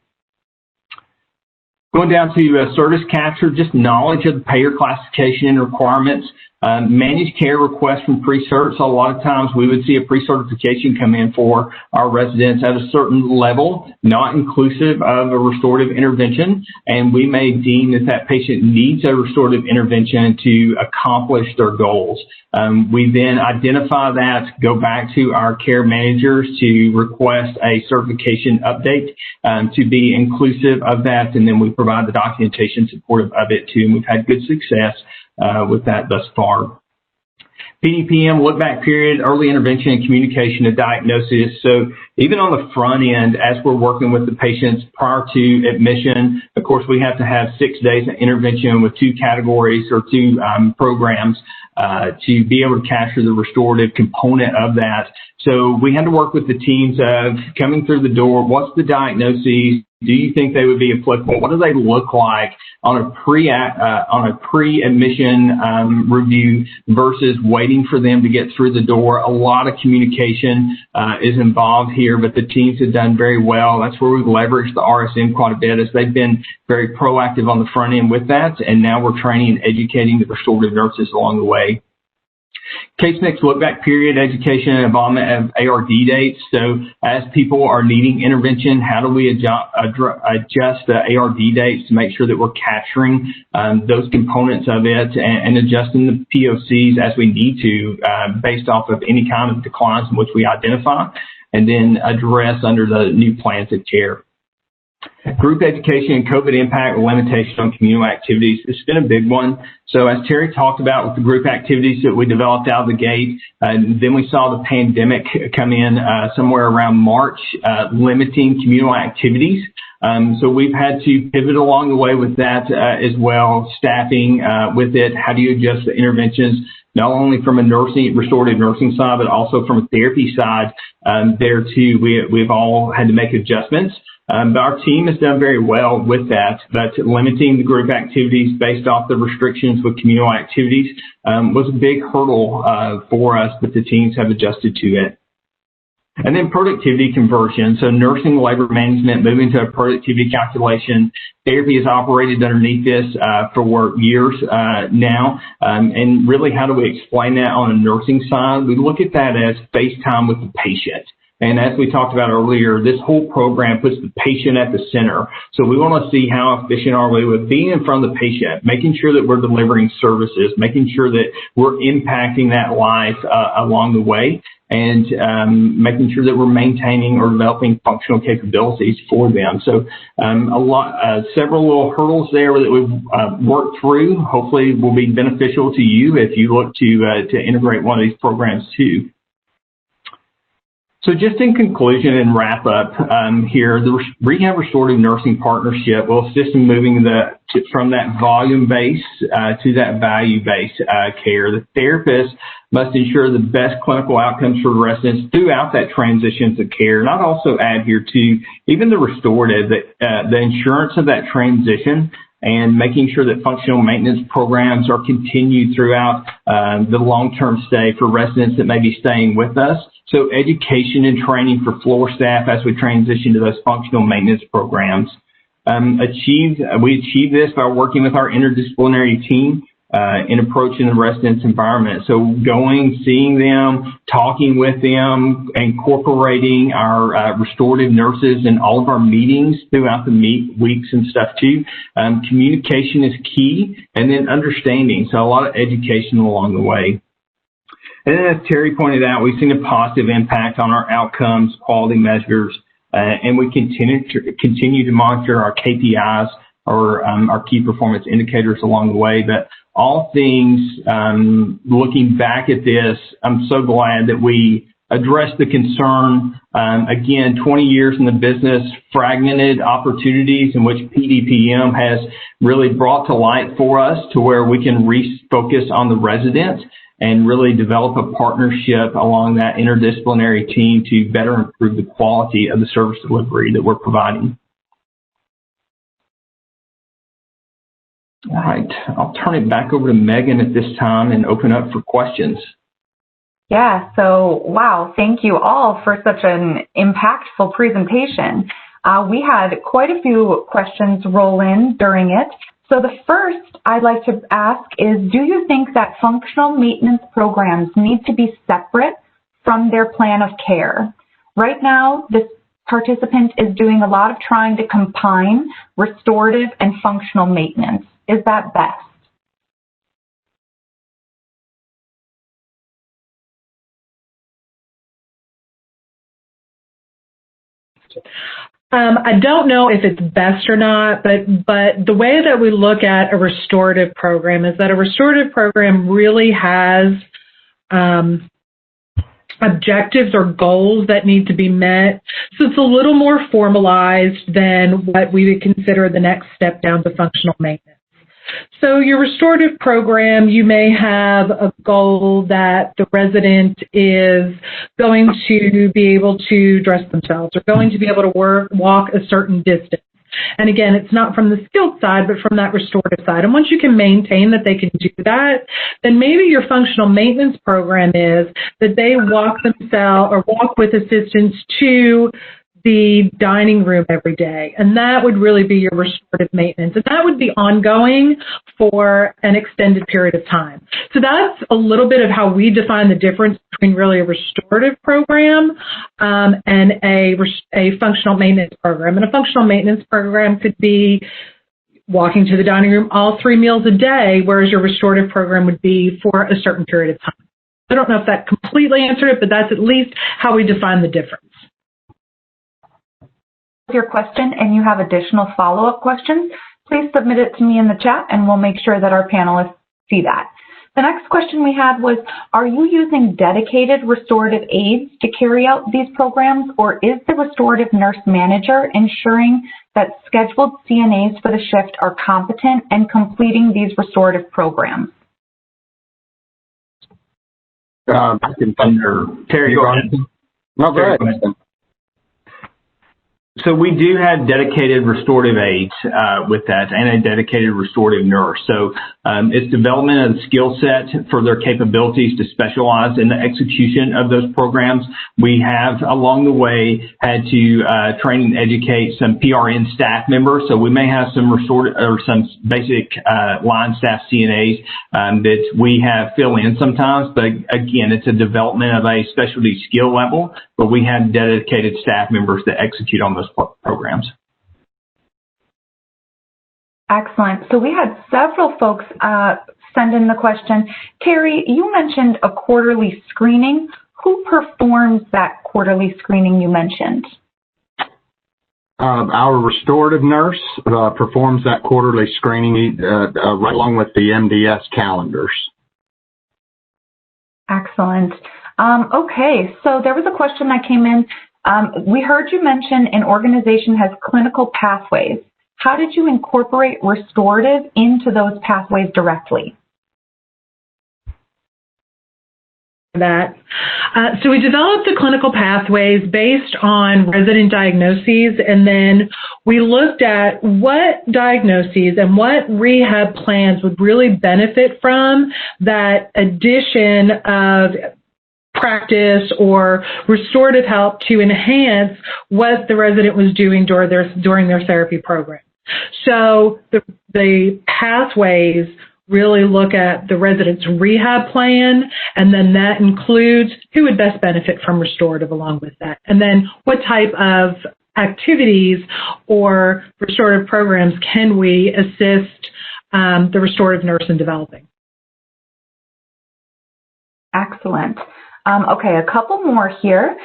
Going down to service capture, just knowledge of the payer classification and requirements. Managed care requests from pre-cert. So a lot of times we would see a pre-certification come in for our residents at a certain level, not inclusive of a restorative intervention, and we may deem that patient needs a restorative intervention to accomplish their goals. We then identify that, go back to our care managers to request a certification update to be inclusive of that, and then we provide the documentation support of it too, and we've had good success with that thus far. PDPM, look back period, early intervention and communication and diagnosis. So even on the front end, as we're working with the patients prior to admission, of course, we have to have 6 days of intervention with 2 categories or 2 programs to be able to capture the restorative component of that. So we had to work with the teams of coming through the door, what's the diagnosis, Do you think they would be applicable? What do they look like on a pre-admission review versus waiting for them to get through the door? A lot of communication is involved here, but the teams have done very well. That's where we've leveraged the RSM quite a bit, as they've been very proactive on the front end with that, and now we're training and educating the restorative nurses along the way. Case mix look back period, education and involvement of ARD dates. So as people are needing intervention, how do we adjust the ARD dates to make sure that we're capturing those components of it and adjusting the POCs as we need to based off of any kind of declines in which we identify, and then address under the new plans of care. Group education and COVID impact or limitation on communal activities. It's been a big one. So as Terry talked about with the group activities that we developed out of the gate, then we saw the pandemic come in somewhere around March, limiting communal activities. So we've had to pivot along the way with that as well, staffing with it. How do you adjust the interventions, not only from a restorative nursing side, but also from a therapy side there too. We've all had to make adjustments. But our team has done very well with that. But limiting the group activities based off the restrictions with communal activities was a big hurdle for us, but the teams have adjusted to it. And then productivity conversion. So nursing labor management, moving to a productivity calculation. Therapy has operated underneath this for years now. And really, how do we explain that on a nursing side? We look at that as face time with the patient. And as we talked about earlier, this whole program puts the patient at the center. So we want to see how efficient are we with being in front of the patient, making sure that we're delivering services, making sure that we're impacting that life along the way, and making sure that we're maintaining or developing functional capabilities for them. So several little hurdles there that we've worked through, hopefully will be beneficial to you if you look to integrate one of these programs too. So just in conclusion and wrap up here, the Rehab Restorative Nursing Partnership will assist in moving from that volume-based to that value-based care. The therapist must ensure the best clinical outcomes for residents throughout that transition to care. And I'd also add here too, even the restorative, the insurance of that transition and making sure that functional maintenance programs are continued throughout the long-term stay for residents that may be staying with us. So education and training for floor staff as we transition to those functional maintenance programs. We achieve this by working with our interdisciplinary team in approaching the residents' environment. So going, seeing them, talking with them, incorporating our restorative nurses in all of our meetings throughout the weeks and stuff too. Communication is key, and then understanding. So a lot of education along the way. And then as Terry pointed out, we've seen a positive impact on our outcomes, quality measures, and we continue to monitor our KPIs or our key performance indicators along the way. But all things, looking back at this, I'm so glad that we addressed the concern. Again, 20 years in the business, fragmented opportunities in which PDPM has really brought to light for us to where we can refocus on the resident and really develop a partnership along that interdisciplinary team to better improve the quality of the service delivery that we're providing. All right, I'll turn it back over to Megan at this time and open up for questions. Yeah, so wow, thank you all for such an impactful presentation. We had quite a few questions roll in during it. So the first I'd like to ask is, do you think that functional maintenance programs need to be separate from their plan of care? Right now, this participant is doing a lot of trying to combine restorative and functional maintenance. Is that best? I don't know if it's best or not, but the way that we look at a restorative program is that a restorative program really has objectives or goals that need to be met. So it's a little more formalized than what we would consider the next step down to functional maintenance. So your restorative program, you may have a goal that the resident is going to be able to dress themselves or going to be able to walk a certain distance. And again, it's not from the skilled side, but from that restorative side. And once you can maintain that they can do that, then maybe your functional maintenance program is that they walk themselves or walk with assistance to the dining room every day. And that would really be your restorative maintenance. And that would be ongoing for an extended period of time. So that's a little bit of how we define the difference between really a restorative program and a functional maintenance program. And a functional maintenance program could be walking to the dining room all 3 meals a day, whereas your restorative program would be for a certain period of time. I don't know if that completely answered it, but that's at least how we define the difference. Your question and you have additional follow-up questions, please submit it to me in the chat and we'll make sure that our panelists see that. The next question we had was, are you using dedicated restorative aides to carry out these programs, or is the restorative nurse manager ensuring that scheduled CNAs for the shift are competent and completing these restorative programs? I can Terry, go ahead. No, go ahead. So we do have dedicated restorative aides with that, and a dedicated restorative nurse. So it's development of the skill set for their capabilities to specialize in the execution of those programs. We have along the way had to train and educate some PRN staff members. So we may have some restorative or some basic line staff CNAs that we have fill in sometimes. But again, it's a development of a specialty skill level, but we have dedicated staff members that execute on those programs. Excellent. So we had several folks send in the question. Terry, you mentioned a quarterly screening. Who performs that quarterly screening you mentioned? Our restorative nurse performs that quarterly screening right along with the MDS calendars. Excellent. Okay, so there was a question that came in. We heard you mention an organization has clinical pathways. How did you incorporate restorative into those pathways directly? So we developed the clinical pathways based on resident diagnoses, and then we looked at what diagnoses and what rehab plans would really benefit from that addition of practice or restorative help to enhance what the resident was doing during their therapy program. So the pathways really look at the resident's rehab plan, and then that includes who would best benefit from restorative along with that, and then what type of activities or restorative programs can we assist the restorative nurse in developing. Excellent. Okay, a couple more here.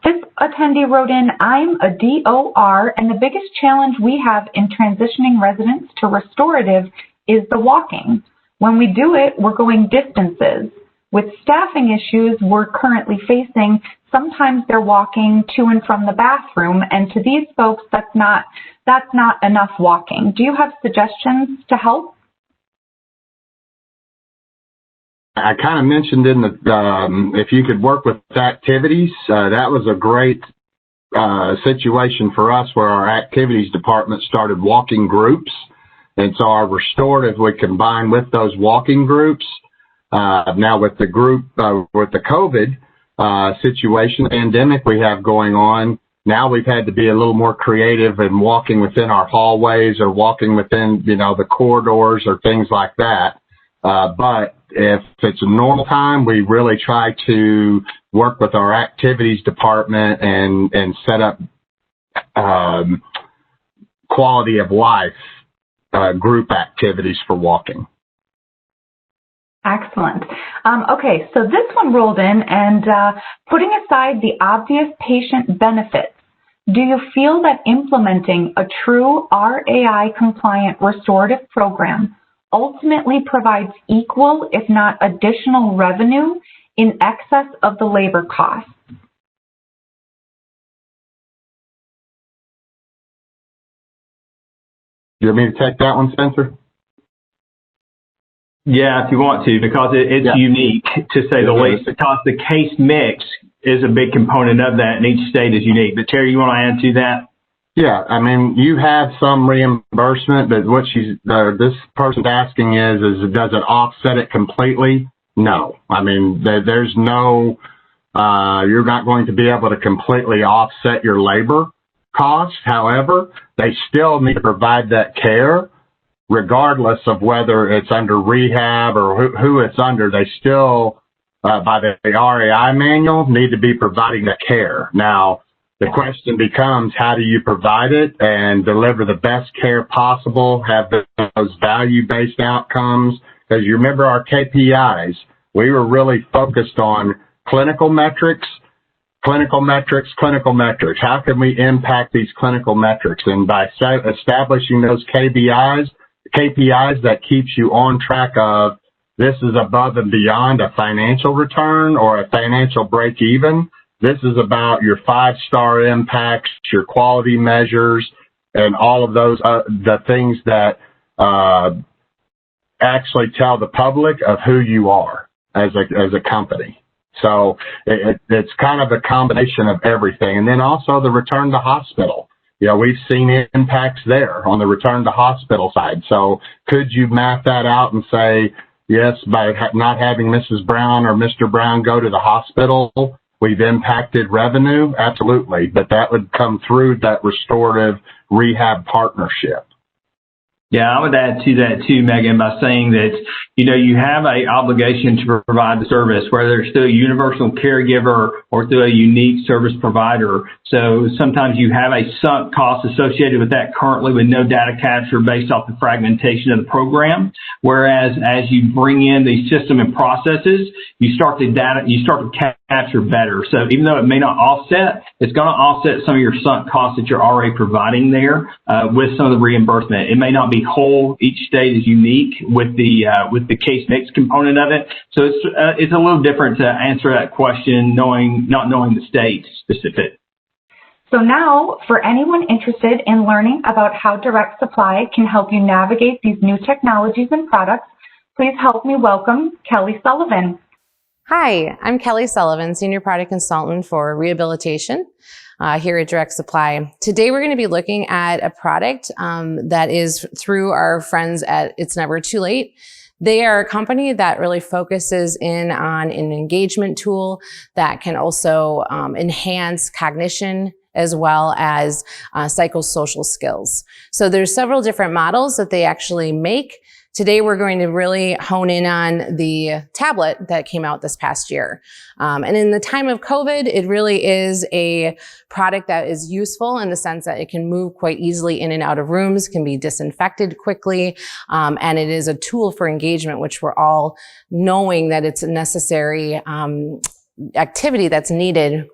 This attendee wrote in, I'm a DOR, and the biggest challenge we have in transitioning residents to restorative is the walking. When we do it, we're going distances. With staffing issues we're currently facing, sometimes they're walking to and from the bathroom, and to these folks, that's not enough walking. Do you have suggestions to help? I kind of mentioned in the, if you could work with activities, that was a great situation for us where our activities department started walking groups. And so our restorative would combine with those walking groups. Now with the group, with the COVID situation, pandemic we have going on, now we've had to be a little more creative in walking within our hallways or walking within, the corridors or things like that. But if it's a normal time, we really try to work with our activities department and set up quality of life group activities for walking. Excellent. Okay, so this one rolled in, and putting aside the obvious patient benefits, do you feel that implementing a true RAI-compliant restorative program ultimately provides equal, if not additional, revenue in excess of the labor costs? Do you want me to take that one, Spencer? Yeah, if you want to, because it's unique, to say the least, because the case mix is a big component of that, and each state is unique. But Terry, you want to add to that? Yeah, I mean, you have some reimbursement, but what this person's asking is does it offset it completely? No. I mean, there's no, you're not going to be able to completely offset your labor costs. However, they still need to provide that care regardless of whether it's under rehab or who it's under. They still, by the RAI manual, need to be providing the care. Now, the question becomes, how do you provide it and deliver the best care possible, have those value-based outcomes? Because you remember our KPIs, we were really focused on clinical metrics. How can we impact these clinical metrics? And by establishing those KPIs that keeps you on track of this is above and beyond a financial return or a financial break even. This is about your 5-star impacts, your quality measures, and all of those, the things that actually tell the public of who you are as a company. So it's kind of a combination of everything. And then also the return to hospital. You know, we've seen impacts there on the return to hospital side. So could you map that out and say, yes, by not having Mrs. Brown or Mr. Brown go to the hospital, we've impacted revenue? Absolutely. But that would come through that restorative rehab partnership. Yeah, I would add to that too, Megan, by saying that, you have an obligation to provide the service, whether it's through a universal caregiver or through a unique service provider. So sometimes you have a sunk cost associated with that currently with no data capture based off the fragmentation of the program. Whereas as you bring in these system and processes, you start to capture better. So even though it may not offset, it's going to offset some of your sunk costs that you're already providing there with some of the reimbursement. It may not be whole. Each state is unique with the case mix component of it. So it's a little different to answer that question not knowing the state specific. So now, for anyone interested in learning about how direct supply can help you navigate these new technologies and products, please help me welcome Kelly Sullivan. Hi, I'm Kelly Sullivan, Senior Product Consultant for Rehabilitation here at Direct Supply. Today we're going to be looking at a product that is through our friends at It's Never Too Late. They are a company that really focuses in on an engagement tool that can also enhance cognition as well as psychosocial skills. So there's several different models that they actually make. Today, we're going to really hone in on the tablet that came out this past year. And in the time of COVID, it really is a product that is useful in the sense that it can move quite easily in and out of rooms, can be disinfected quickly, and it is a tool for engagement, which we're all knowing that it's a necessary activity that's needed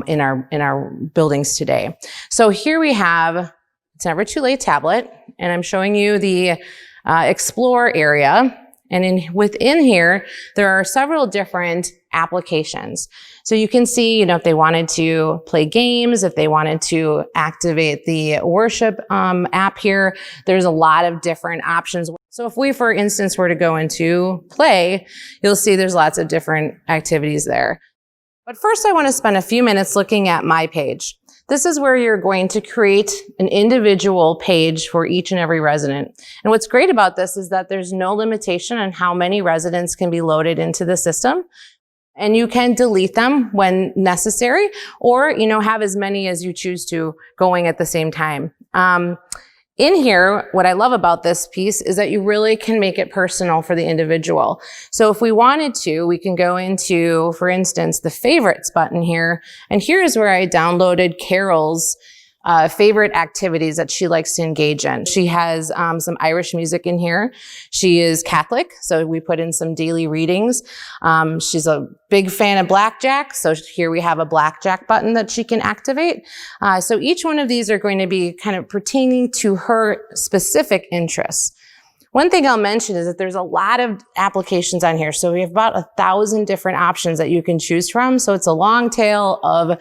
in our buildings today. So here we have It's Never Too Late tablet, and I'm showing you the Explore area. And within here, there are several different applications. So you can see, if they wanted to play games, if they wanted to activate the worship app here, there's a lot of different options. So if we, for instance, were to go into play, you'll see there's lots of different activities there. But first, I want to spend a few minutes looking at My Page. This is where you're going to create an individual page for each and every resident. And what's great about this is that there's no limitation on how many residents can be loaded into the system. And you can delete them when necessary, or, have as many as you choose to going at the same time. In here, what I love about this piece is that you really can make it personal for the individual. So if we wanted to, we can go into, for instance, the favorites button here. And here is where I downloaded Carol's favorite activities that she likes to engage in. She has some Irish music in here. She is Catholic, so we put in some daily readings. She's a big fan of blackjack, so here we have a blackjack button that she can activate. So each one of these are going to be kind of pertaining to her specific interests. One thing I'll mention is that there's a lot of applications on here. So we have about 1,000 different options that you can choose from. So it's a long tail of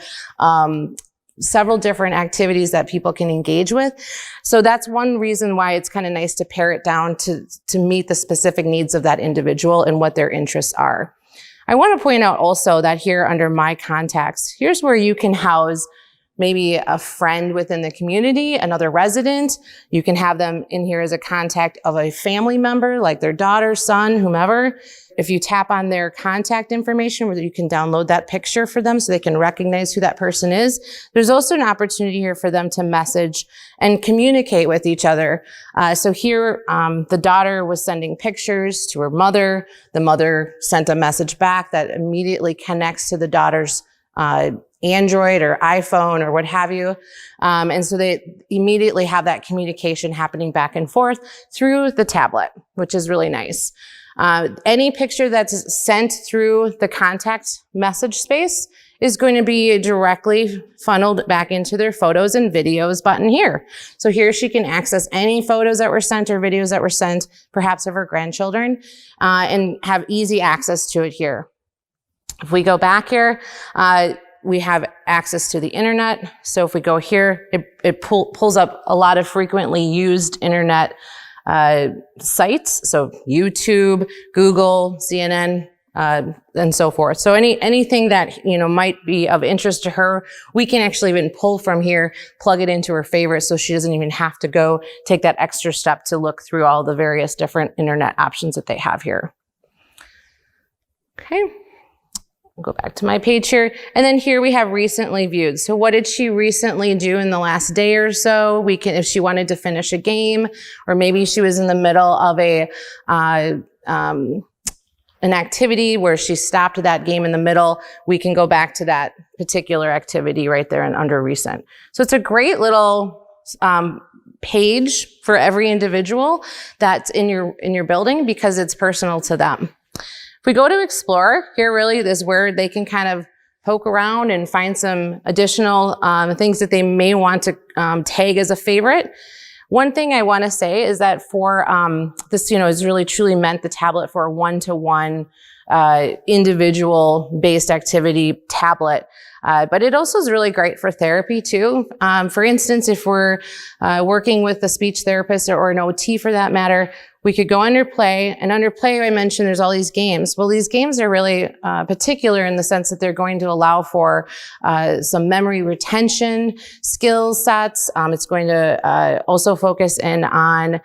several different activities that people can engage with. So that's one reason why it's kind of nice to pare it down to meet the specific needs of that individual and what their interests are. I want to point out also that here under My Contacts, here's where you can house maybe a friend within the community, another resident. You can have them in here as a contact of a family member, like their daughter, son, whomever. If you tap on their contact information, where you can download that picture for them so they can recognize who that person is. There's also an opportunity here for them to message and communicate with each other. So here, the daughter was sending pictures to her mother. The mother sent a message back that immediately connects to the daughter's Android or iPhone or what have you. And so they immediately have that communication happening back and forth through the tablet, which is really nice. Any picture that's sent through the contact message space is going to be directly funneled back into their photos and videos button here. So here she can access any photos that were sent or videos that were sent, perhaps of her grandchildren, and have easy access to it here. If we go back here, we have access to the internet. So if we go here, it pulls up a lot of frequently used internet sites. So YouTube, Google, CNN, and so forth. So anything that, might be of interest to her, we can actually even pull from here, plug it into her favorites, so she doesn't even have to go take that extra step to look through all the various different internet options that they have here. Okay. I'll go back to my page here. And then here we have recently viewed. So what did she recently do in the last day or so? We can, if she wanted to finish a game, or maybe she was in the middle of an activity where she stopped that game in the middle, we can go back to that particular activity right there and under recent. So it's a great little page for every individual that's in your building, because it's personal to them. If we go to Explore, here really is where they can kind of poke around and find some additional things that they may want to tag as a favorite. One thing I want to say is that for this, is really truly meant the tablet for a one-to-one individual-based activity tablet. But it also is really great for therapy too. For instance, if we're working with a speech therapist or an OT for that matter, we could go under play, and under play, I mentioned there's all these games. Well, these games are really particular in the sense that they're going to allow for some memory retention skill sets. It's going to also focus in on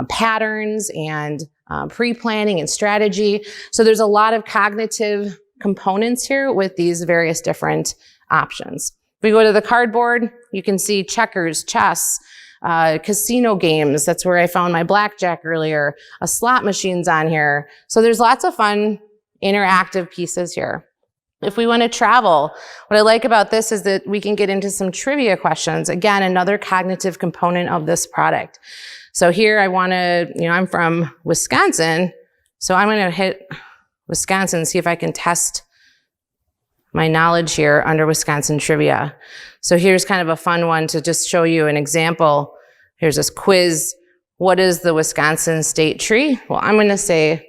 patterns and pre-planning and strategy. So there's a lot of cognitive components here with these various different options. If we go to the cardboard, you can see checkers, chess, casino games. That's where I found my blackjack earlier. A slot machine's on here. So there's lots of fun interactive pieces here. If we want to travel, what I like about this is that we can get into some trivia questions. Again, another cognitive component of this product. So here I want to, I'm from Wisconsin, so I'm going to hit Wisconsin and see if I can test my knowledge here under Wisconsin trivia. So here's kind of a fun one to just show you an example. Here's this quiz. What is the Wisconsin state tree? Well, I'm going to say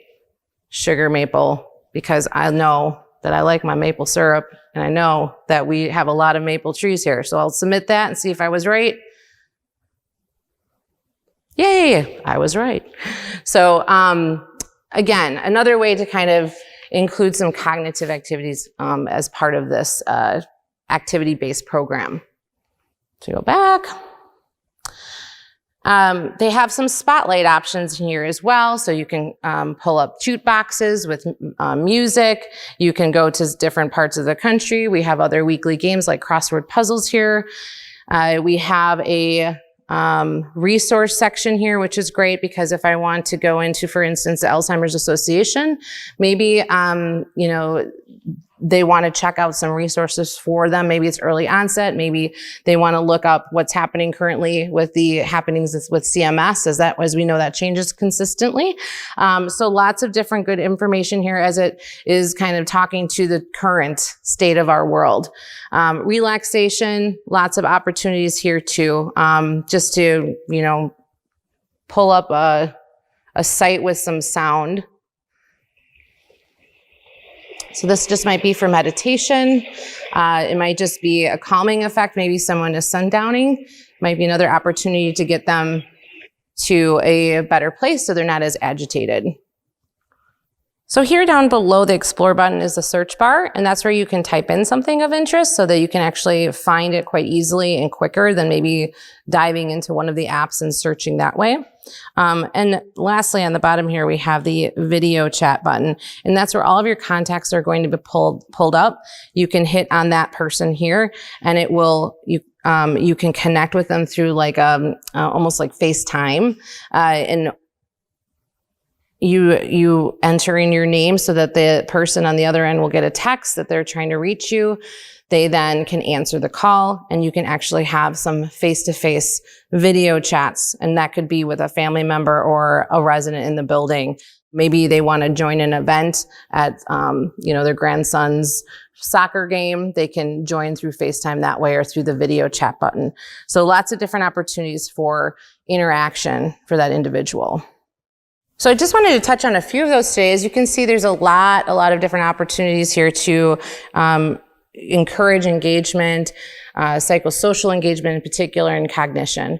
sugar maple, because I know that I like my maple syrup, and I know that we have a lot of maple trees here. So I'll submit that and see if I was right. Yay, I was right. So again, another way to kind of include some cognitive activities as part of this activity-based program. So go back. They have some spotlight options here as well. So you can pull up jukeboxes with music. You can go to different parts of the country. We have other weekly games like crossword puzzles here. We have a resource section here, which is great because if I want to go into, for instance, the Alzheimer's Association, maybe, they want to check out some resources for them. Maybe it's early onset. Maybe they want to look up what's happening currently with the happenings with CMS, as we know that changes consistently. So lots of different good information here as it is kind of talking to the current state of our world. Relaxation, lots of opportunities here too. Just to, pull up a site with some sound. So this just might be for meditation. It might just be a calming effect. Maybe someone is sundowning. Might be another opportunity to get them to a better place so they're not as agitated. So here down below the Explore button is the search bar, and that's where you can type in something of interest so that you can actually find it quite easily and quicker than maybe diving into one of the apps and searching that way. And lastly, on the bottom here, we have the video chat button, and that's where all of your contacts are going to be pulled up. You can hit on that person here, and it will, you can connect with them through like almost like FaceTime, and you enter in your name so that the person on the other end will get a text that they're trying to reach you. They then can answer the call, and you can actually have some face-to-face video chats, and that could be with a family member or a resident in the building. Maybe they want to join an event at their grandson's soccer game. They can join through FaceTime that way or through the video chat button. So lots of different opportunities for interaction for that individual. So I just wanted to touch on a few of those today. As you can see, there's a lot of different opportunities here to encourage engagement, psychosocial engagement in particular, and cognition.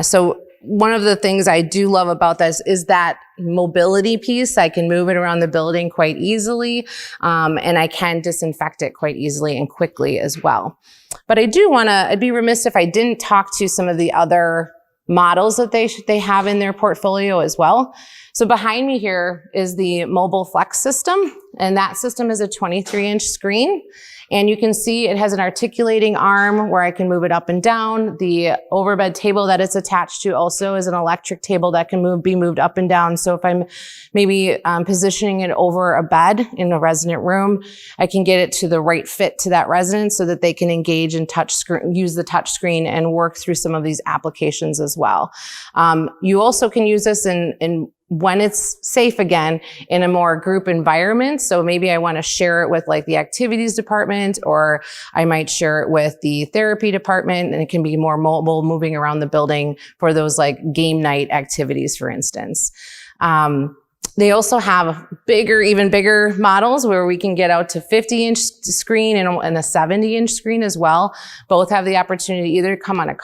So one of the things I do love about this is that mobility piece. I can move it around the building quite easily, and I can disinfect it quite easily and quickly as well. But I'd be remiss if I didn't talk to some of the other models that they have in their portfolio as well. So behind me here is the mobile flex system, and that system is a 23-inch screen. And you can see it has an articulating arm where I can move it up and down. The overbed table that it's attached to also is an electric table that can be moved up and down. So if I'm maybe positioning it over a bed in a resident room, I can get it to the right fit to that resident so that they can engage and use the touch screen and work through some of these applications as well. You also can use this in when it's safe again in a more group environment. So maybe I want to share it with like the activities department, or I might share it with the therapy department, and it can be more mobile, moving around the building for those like game night activities, for instance. They also have even bigger models where we can get out to 50-inch screen and a 70-inch screen as well. Both have the opportunity to either come on a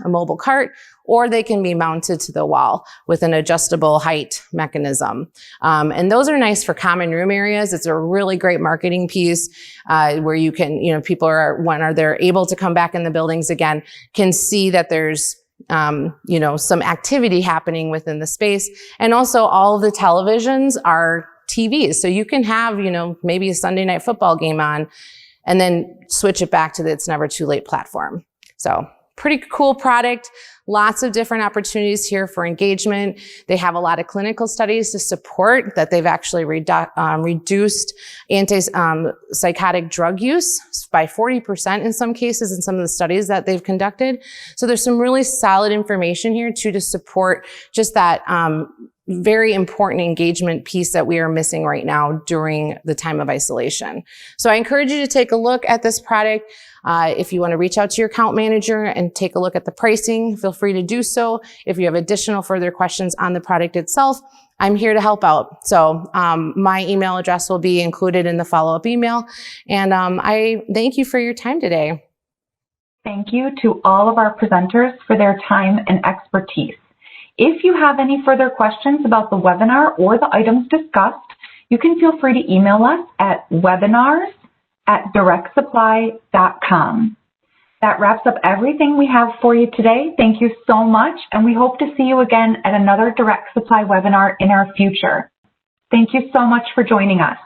mobile cart, or they can be mounted to the wall with an adjustable height mechanism. And those are nice for common room areas. It's a really great marketing piece where you can, people when they're able to come back in the buildings again, can see that there's some activity happening within the space. And also all of the televisions are TVs. So you can have, maybe a Sunday night football game on and then switch it back to the It's Never Too Late platform. So pretty cool product. Lots of different opportunities here for engagement. They have a lot of clinical studies to support that they've actually reduced antipsychotic drug use by 40% in some cases in some of the studies that they've conducted. So there's some really solid information here too to support just that very important engagement piece that we are missing right now during the time of isolation. So I encourage you to take a look at this product. If you want to reach out to your account manager and take a look at the pricing, feel free to do so. If you have additional further questions on the product itself, I'm here to help out. So my email address will be included in the follow-up email. And I thank you for your time today. Thank you to all of our presenters for their time and expertise. If you have any further questions about the webinar or the items discussed, you can feel free to email us at webinars@directsupply.com. That wraps up everything we have for you today. Thank you so much, and we hope to see you again at another Direct Supply webinar in our future. Thank you so much for joining us.